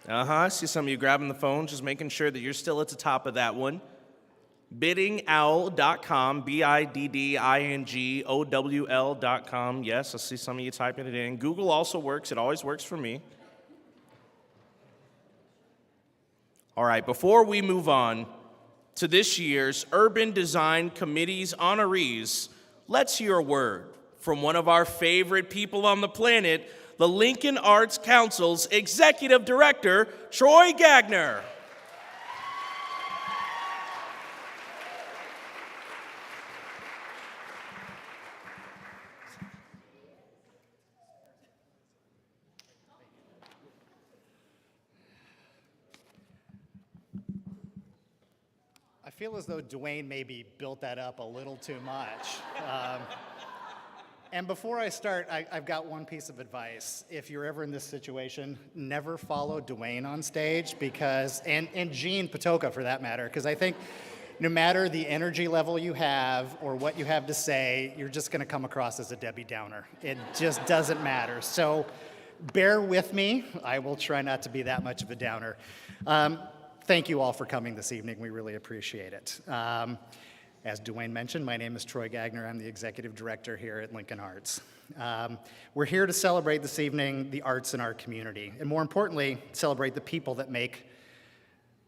I see some of you grabbing the phone, just making sure that you're still at the top of that one. Biddingowl.com, biddingowl.com. Yes, I see some of you typing it in. Google also works. It always works for me. All right, before we move on to this year's Urban Design Committee's honorees, let's hear a word from one of our favorite people on the planet, the Lincoln Arts Council's Executive Director, Troy Gagner. I feel as though Dwayne maybe built that up a little too much. And before I start, I've got one piece of advice. If you're ever in this situation, never follow Dwayne on stage because, and Jean Patoka for that matter, because I think no matter the energy level you have or what you have to say, you're just gonna come across as a Debbie Downer. It just doesn't matter. So bear with me. I will try not to be that much of a downer. Thank you all for coming this evening. We really appreciate it. As Dwayne mentioned, my name is Troy Gagner. I'm the Executive Director here at Lincoln Arts. We're here to celebrate this evening the arts in our community, and more importantly, celebrate the people that make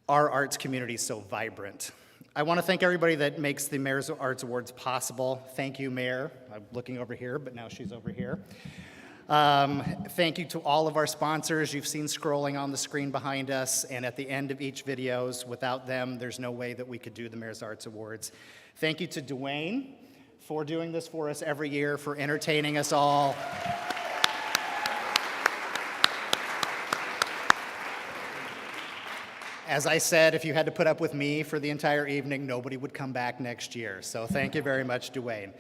our arts community so vibrant. I want to thank everybody that makes the Mayor's Arts Awards possible. Thank you, Mayor. I'm looking over here, but now she's over here. Thank you to all of our sponsors you've seen scrolling on the screen behind us, and at the end of each videos. Without them, there's no way that we could do the Mayor's Arts Awards. Thank you to Dwayne for doing this for us every year, for entertaining us all. As I said, if you had to put up with me for the entire evening, nobody would come back next year. So thank you very much, Dwayne.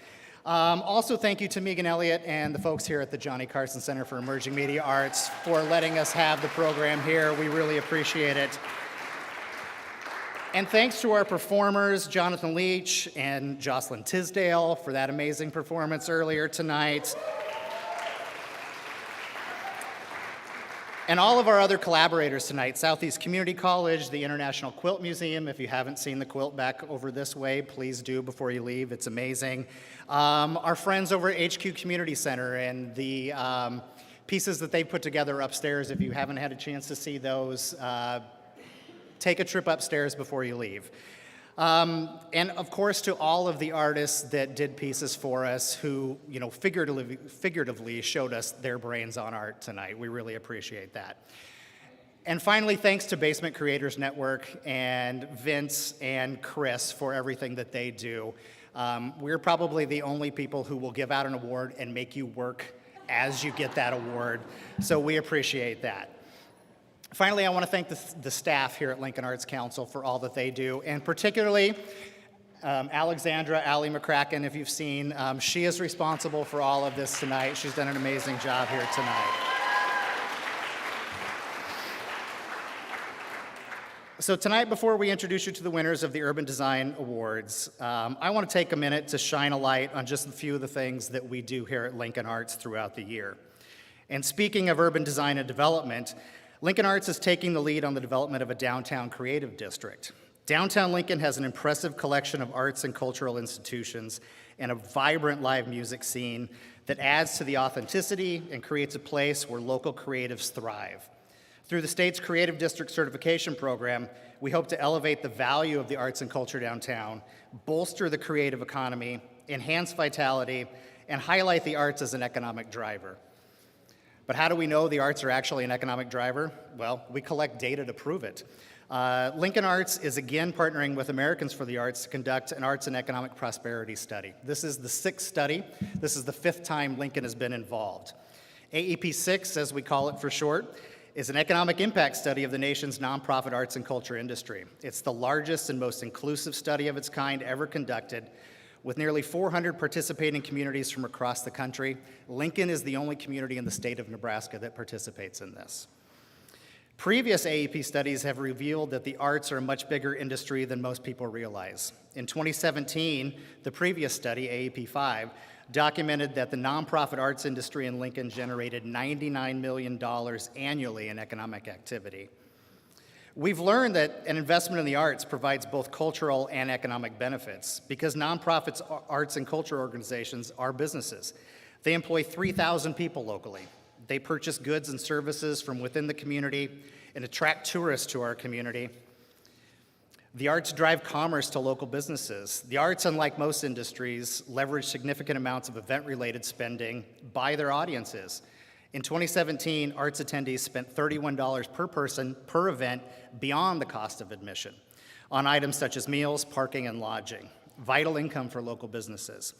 Also, thank you to Megan Elliott and the folks here at the Johnny Carson Center for Emerging Media Arts for letting us have the program here. We really appreciate it. And thanks to our performers, Jonathan Leach and Jocelyn Tisdale, for that amazing performance earlier tonight. And all of our other collaborators tonight, Southeast Community College, the International Quilt Museum. If you haven't seen the quilt back over this way, please do before you leave. It's amazing. Our friends over at HQ Community Center and the pieces that they put together upstairs. If you haven't had a chance to see those, take a trip upstairs before you leave. And of course, to all of the artists that did pieces for us who, you know, figuratively showed us their brains on art tonight. We really appreciate that. And finally, thanks to Basement Creators Network and Vince and Chris for everything that they do. We're probably the only people who will give out an award and make you work as you get that award. So we appreciate that. Finally, I want to thank the staff here at Lincoln Arts Council for all that they do, and particularly Alexandra Allie McCracken, if you've seen. She is responsible for all of this tonight. She's done an amazing job here tonight. So tonight, before we introduce you to the winners of the Urban Design Awards, I want to take a minute to shine a light on just a few of the things that we do here at Lincoln Arts throughout the year. And speaking of urban design and development, Lincoln Arts is taking the lead on the development of a downtown creative district. Downtown Lincoln has an impressive collection of arts and cultural institutions and a vibrant live music scene that adds to the authenticity and creates a place where local creatives thrive. Through the state's Creative District Certification Program, we hope to elevate the value of the arts and culture downtown, bolster the creative economy, enhance vitality, and highlight the arts as an economic driver. But how do we know the arts are actually an economic driver? Well, we collect data to prove it. Lincoln Arts is again partnering with Americans for the Arts to conduct an arts and economic prosperity study. This is the 6th study. This is the 5th time Lincoln has been involved. AEP 6, as we call it for short, is an economic impact study of the nation's nonprofit arts and culture industry. It's the largest and most inclusive study of its kind ever conducted. With nearly 400 participating communities from across the country, Lincoln is the only community in the state of Nebraska that participates in this. Previous AEP studies have revealed that the arts are a much bigger industry than most people realize. In 2017, the previous study, AEP 5, documented that the nonprofit arts industry in Lincoln generated $99 million annually in economic activity. We've learned that an investment in the arts provides both cultural and economic benefits because nonprofits, arts and culture organizations are businesses. They employ 3,000 people locally. They purchase goods and services from within the community and attract tourists to our community. The arts drive commerce to local businesses. The arts, unlike most industries, leverage significant amounts of event-related spending by their audiences. In 2017, arts attendees spent $31 per person per event beyond the cost of admission on items such as meals, parking, and lodging, vital income for local businesses.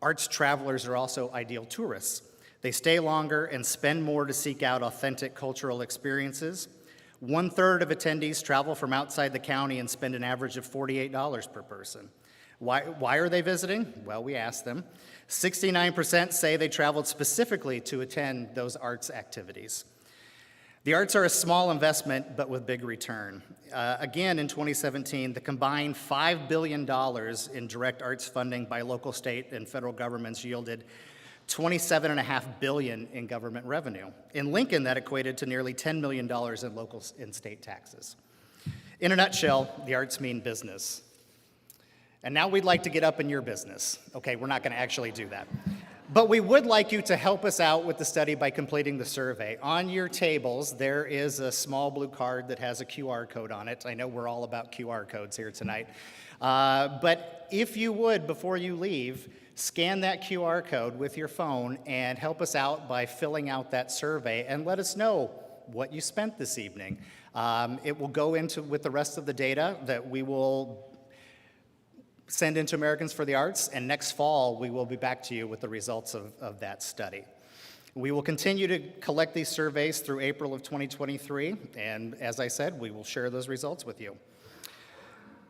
Arts travelers are also ideal tourists. They stay longer and spend more to seek out authentic cultural experiences. 1/3 of attendees travel from outside the county and spend an average of $48 per person. Why are they visiting? Well, we asked them. 69% say they traveled specifically to attend those arts activities. The arts are a small investment, but with big return. Again, in 2017, the combined $5 billion in direct arts funding by local, state, and federal governments yielded $27.5 billion in government revenue. In Lincoln, that equated to nearly $10 million in local and state taxes. In a nutshell, the arts mean business. And now we'd like to get up in your business. Okay, we're not going to actually do that. But we would like you to help us out with the study by completing the survey. On your tables, there is a small blue card that has a QR code on it. I know we're all about QR codes here tonight. But if you would, before you leave, scan that QR code with your phone and help us out by filling out that survey and let us know what you spent this evening. It will go into with the rest of the data that we will send into Americans for the Arts, and next fall we will be back to you with the results of that study. We will continue to collect these surveys through April of 2023, and as I said, we will share those results with you.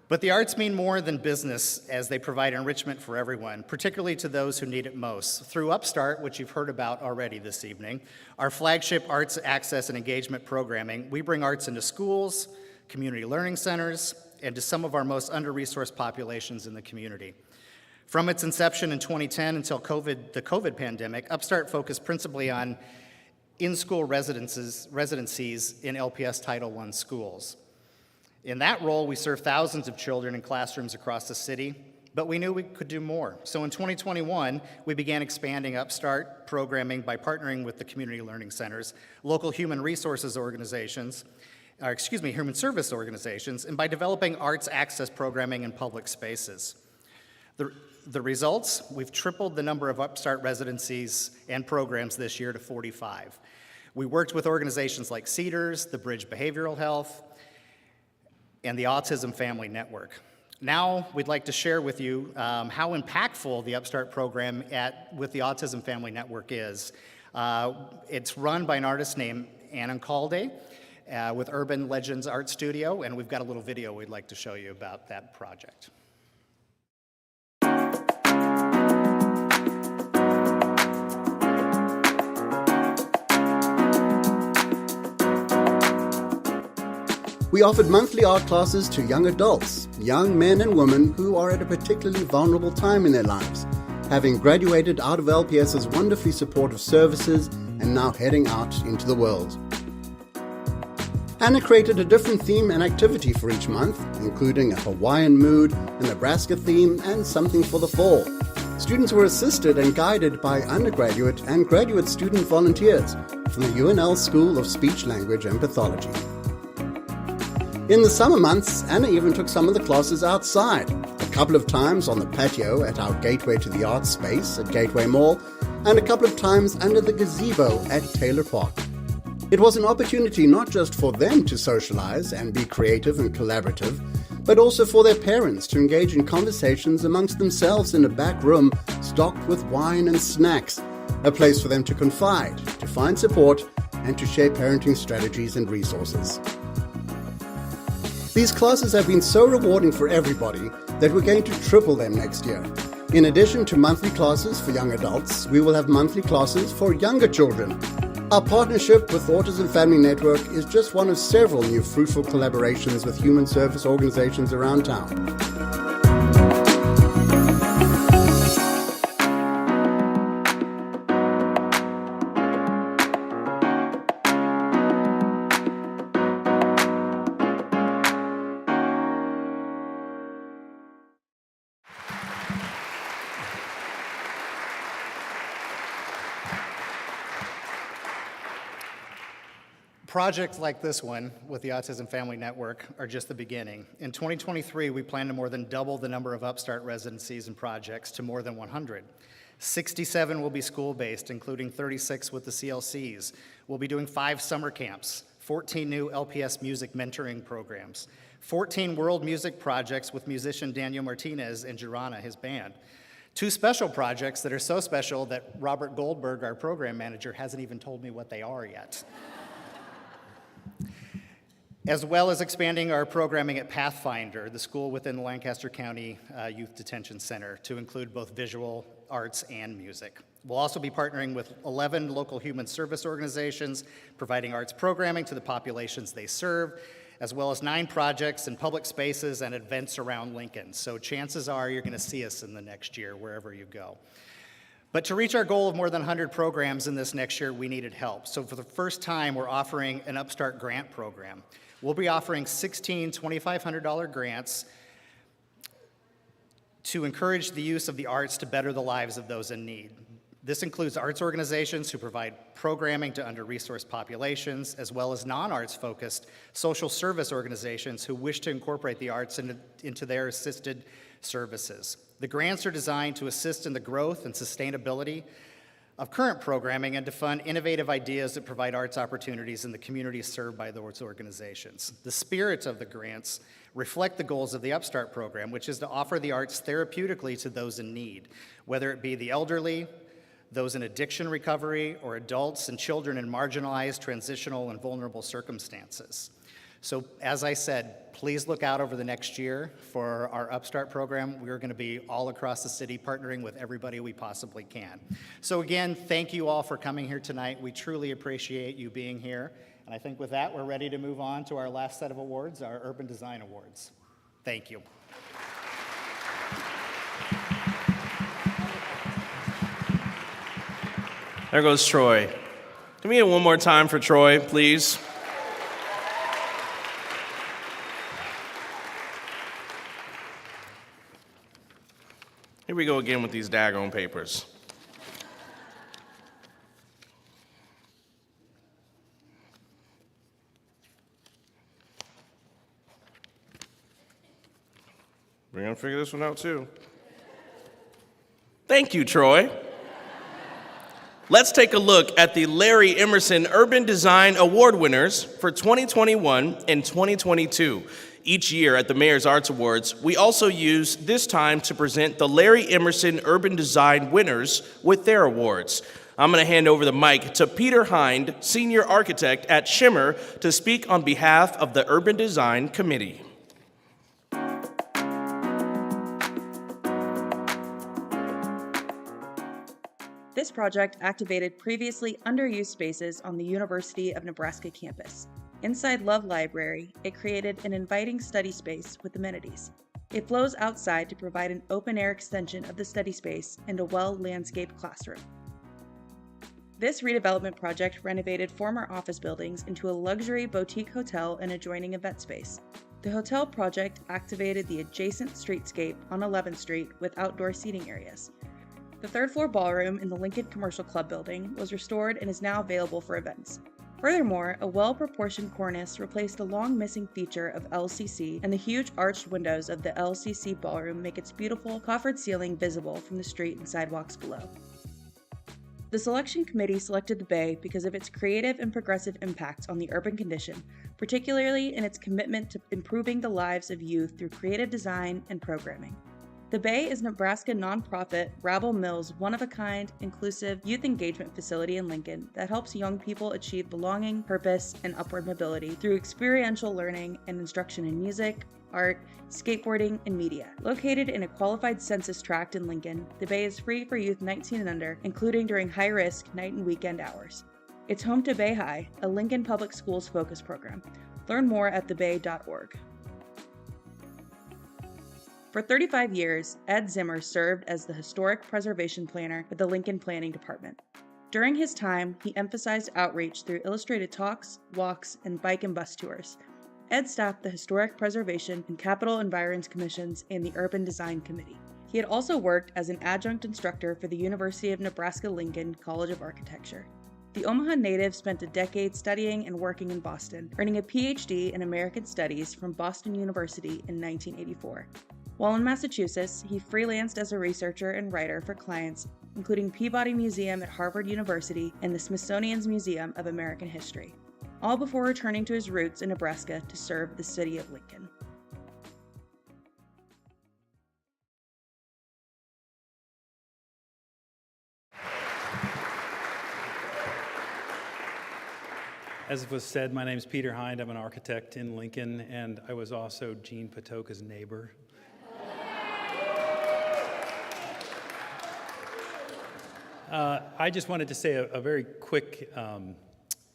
But the arts mean more than business as they provide enrichment for everyone, particularly to those who need it most. Through Upstart, which you've heard about already this evening, our flagship arts access and engagement programming, we bring arts into schools, community learning centers, and to some of our most under-resourced populations in the community. From its inception in 2010 until the COVID pandemic, Upstart focused principally on in-school residencies in LPS Title I schools. In that role, we serve thousands of children in classrooms across the city, but we knew we could do more. So in 2021, we began expanding Upstart programming by partnering with the community learning centers, local human service organizations, and by developing arts access programming in public spaces. The results, we've tripled the number of Upstart residencies and programs this year to 45. We worked with organizations like Cedars, the Bridge Behavioral Health, and the Autism Family Network. Now, we'd like to share with you how impactful the Upstart program with the Autism Family Network is. It's run by an artist named Anna Calde with Urban Legends Art Studio, and we've got a little video we'd like to show you about that project. We offered monthly art classes to young adults, young men and women who are at a particularly vulnerable time in their lives, having graduated out of LPS's wonderfully supportive services and now heading out into the world. Anna created a different theme and activity for each month, including a Hawaiian mood, a Nebraska theme, and something for the fall. Students were assisted and guided by undergraduate and graduate student volunteers from the UNL School of Speech, Language and Pathology. In the summer months, Anna even took some of the classes outside, a couple of times on the patio at our Gateway to the Arts space at Gateway Mall, and a couple of times under the gazebo at Taylor Park. It was an opportunity not just for them to socialize and be creative and collaborative, but also for their parents to engage in conversations amongst themselves in a back room stocked with wine and snacks, a place for them to confide, to find support, and to share parenting strategies and resources. These classes have been so rewarding for everybody that we're going to triple them next year. In addition to monthly classes for young adults, we will have monthly classes for younger children. Our partnership with Autism Family Network is just one of several new fruitful collaborations with human service organizations around town. Projects like this one with the Autism Family Network are just the beginning. In 2023, we plan to more than double the number of Upstart residencies and projects to more than 100. 67 will be school-based, including 36 with the CLCs. We'll be doing 5 summer camps, 14 new LPS music mentoring programs, 14 world music projects with musician Daniel Martinez and Girana, his band. 2 special projects that are so special that Robert Goldberg, our program manager, hasn't even told me what they are yet. As well as expanding our programming at Pathfinder, the school within the Lancaster County Youth Detention Center, to include both visual arts and music. We'll also be partnering with 11 local human service organizations, providing arts programming to the populations they serve, as well as 9 projects in public spaces and events around Lincoln. So chances are you're going to see us in the next year, wherever you go. But to reach our goal of more than 100 programs in this next year, we needed help. So for the first time, we're offering an Upstart grant program. We'll be offering 16 $2,500 grants to encourage the use of the arts to better the lives of those in need. This includes arts organizations who provide programming to under-resourced populations, as well as non-arts focused social service organizations who wish to incorporate the arts into their assisted services. The grants are designed to assist in the growth and sustainability of current programming and to fund innovative ideas that provide arts opportunities in the communities served by those organizations. The spirit of the grants reflect the goals of the Upstart program, which is to offer the arts therapeutically to those in need, whether it be the elderly, those in addiction recovery, or adults and children in marginalized, transitional, and vulnerable circumstances. So as I said, please look out over the next year for our Upstart program. We're going to be all across the city partnering with everybody we possibly can. So again, thank you all for coming here tonight. We truly appreciate you being here. And I think with that, we're ready to move on to our last set of awards, our Urban Design Awards. Thank you. There goes Troy. Can we get one more time for Troy, please? Here we go again with these daggone papers. We're gonna figure this one out too. Thank you, Troy. Let's take a look at the Larry Emerson Urban Design Award winners for 2021 and 2022. Each year at the Mayor's Arts Awards, we also use this time to present the Larry Emerson Urban Design winners with their awards. I'm going to hand over the mic to Peter Hind, Senior Architect at Shimmer, to speak on behalf of the Urban Design Committee. This project activated previously underused spaces on the University of Nebraska campus. Inside Love Library, it created an inviting study space with amenities. It flows outside to provide an open-air extension of the study space and a well-landscaped classroom. This redevelopment project renovated former office buildings into a luxury boutique hotel and adjoining event space. The hotel project activated the adjacent streetscape on 11th Street with outdoor seating areas. The third-floor ballroom in the Lincoln Commercial Club building was restored and is now available for events. Furthermore, a well-proportioned cornice replaced a long-missing feature of LCC, and the huge arched windows of the LCC ballroom make its beautiful, coffered ceiling visible from the street and sidewalks below. The selection committee selected the Bay because of its creative and progressive impacts on the urban condition, particularly in its commitment to improving the lives of youth through creative design and programming. The Bay is Nebraska nonprofit Rabble Mill's one-of-a-kind, inclusive youth engagement facility in Lincoln that helps young people achieve belonging, purpose, and upward mobility through experiential learning and instruction in music, art, skateboarding, and media. Located in a qualified census tract in Lincoln, the Bay is free for youth 19 and under, including during high-risk night and weekend hours. It's home to Bay High, a Lincoln Public Schools focus program. Learn more at thebay.org. For 35 years, Ed Zimmer served as the Historic Preservation Planner with the Lincoln Planning Department. During his time, he emphasized outreach through illustrated talks, walks, and bike and bus tours. Ed staffed the Historic Preservation and Capital Environs Commissions and the Urban Design Committee. He had also worked as an adjunct instructor for the University of Nebraska-Lincoln College of Architecture. The Omaha native spent a decade studying and working in Boston, earning a PhD in American Studies from Boston University in 1984. While in Massachusetts, he freelanced as a researcher and writer for clients, including Peabody Museum at Harvard University and the Smithsonian's Museum of American History, all before returning to his roots in Nebraska to serve the city of Lincoln. As was said, my name is Peter Hind. I'm an architect in Lincoln, and I was also Jean Patoka's neighbor. I just wanted to say a very quick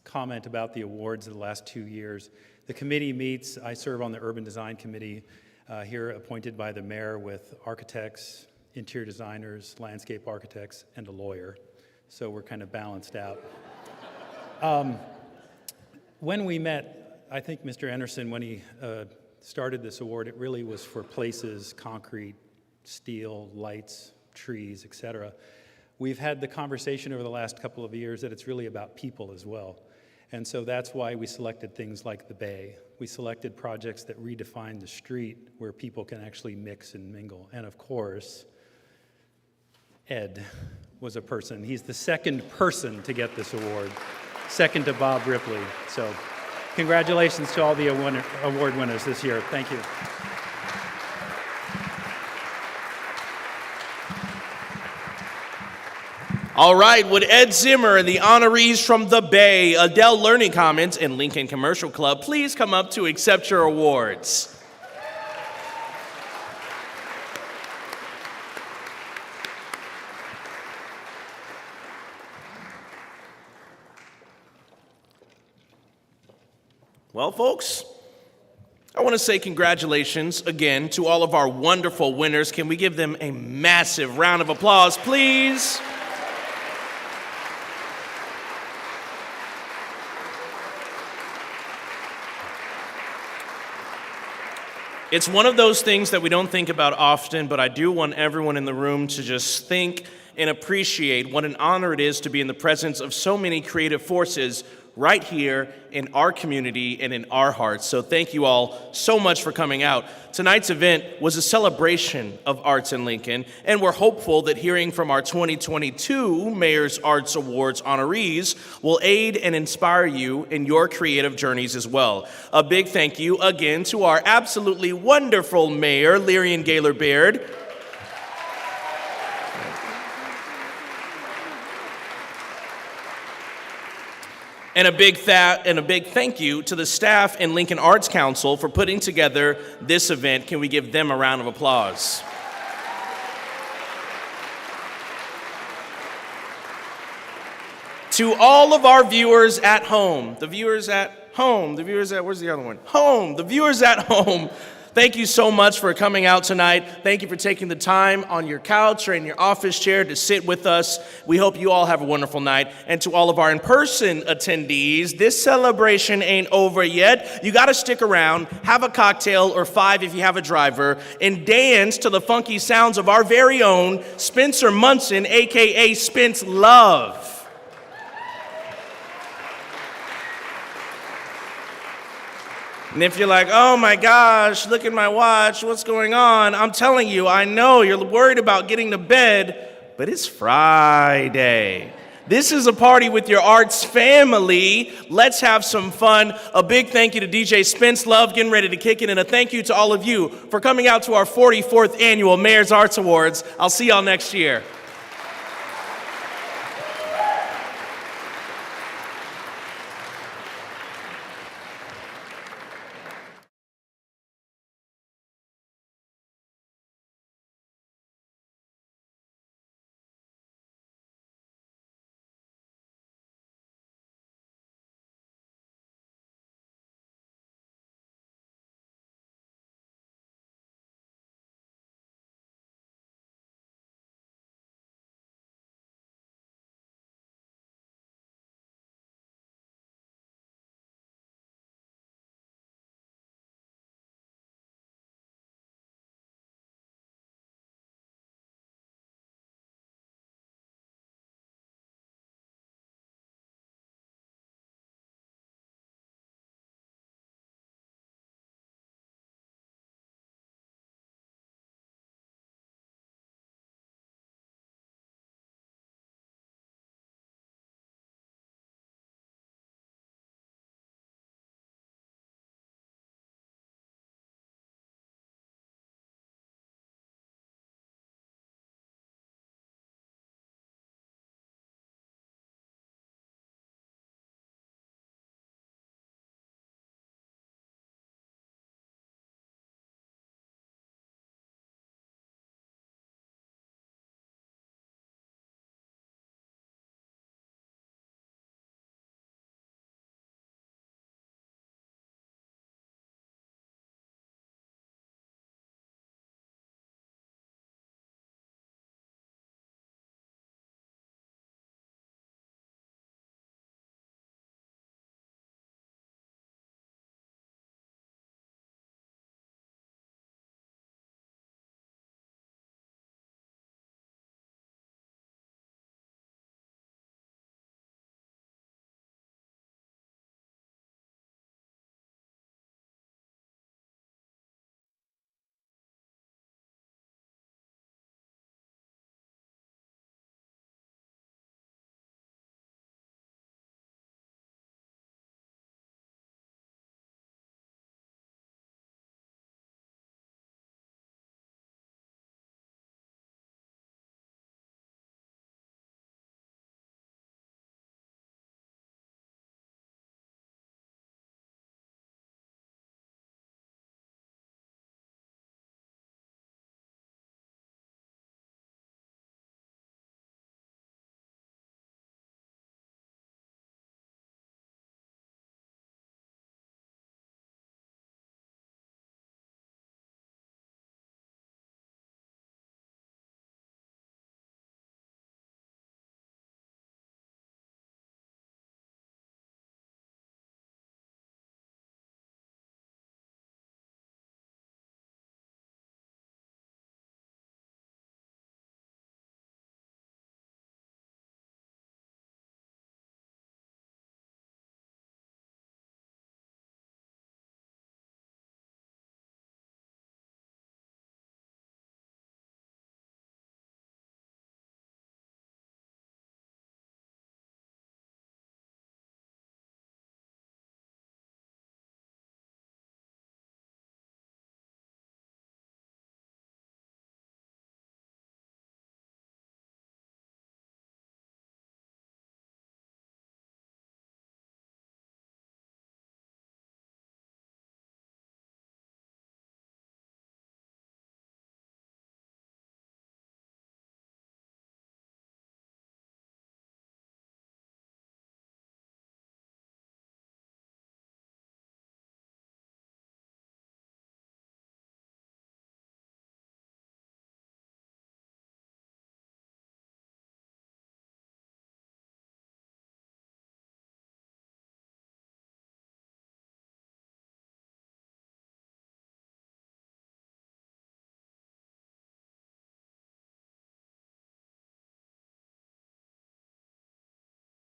comment about the awards of the last 2 years. The committee meets, I serve on the Urban Design Committee here, appointed by the mayor, with architects, interior designers, landscape architects, and a lawyer. So we're kind of balanced out. When we met, I think Mr. Anderson, when he started this award, it really was for places, concrete, steel, lights, trees, etc. We've had the conversation over the last couple of years that it's really about people as well. And so that's why we selected things like the Bay. We selected projects that redefine the street where people can actually mix and mingle. And of course, Ed was a person. He's the second person to get this award, second to Bob Ripley. So congratulations to all the award winners this year. Thank you. All right, would Ed Zimmer and the honorees from the Bay, Adele Learning Commons, and Lincoln Commercial Club please come up to accept your awards? Well, folks, I want to say congratulations again to all of our wonderful winners. Can we give them a massive round of applause, please? It's one of those things that we don't think about often, but I do want everyone in the room to just think and appreciate what an honor it is to be in the presence of so many creative forces right here in our community and in our hearts. So thank you all so much for coming out. Tonight's event was a celebration of arts in Lincoln, and we're hopeful that hearing from our 2022 Mayor's Arts Awards honorees will aid and inspire you in your creative journeys as well. A big thank you again to our absolutely wonderful Mayor, Lyrian Gaylor-Baird. And a big thank you to the staff and Lincoln Arts Council for putting together this event. Can we give them a round of applause? To all of our viewers at home, the viewers at home, the viewers at, where's the other one? Home, the viewers at home. Thank you so much for coming out tonight. Thank you for taking the time on your couch or in your office chair to sit with us. We hope you all have a wonderful night. And to all of our in-person attendees, this celebration ain't over yet. You got to stick around, have a cocktail or 5 if you have a driver, and dance to the funky sounds of our very own Spencer Munson, a.k.a. Spence Love. And if you're like, oh my gosh, look at my watch, what's going on? I'm telling you, I know you're worried about getting to bed, but it's Friday. This is a party with your arts family. Let's have some fun. A big thank you to DJ Spence Love getting ready to kick it, and a thank you to all of you for coming out to our 44th annual Mayor's Arts Awards. I'll see y'all next year.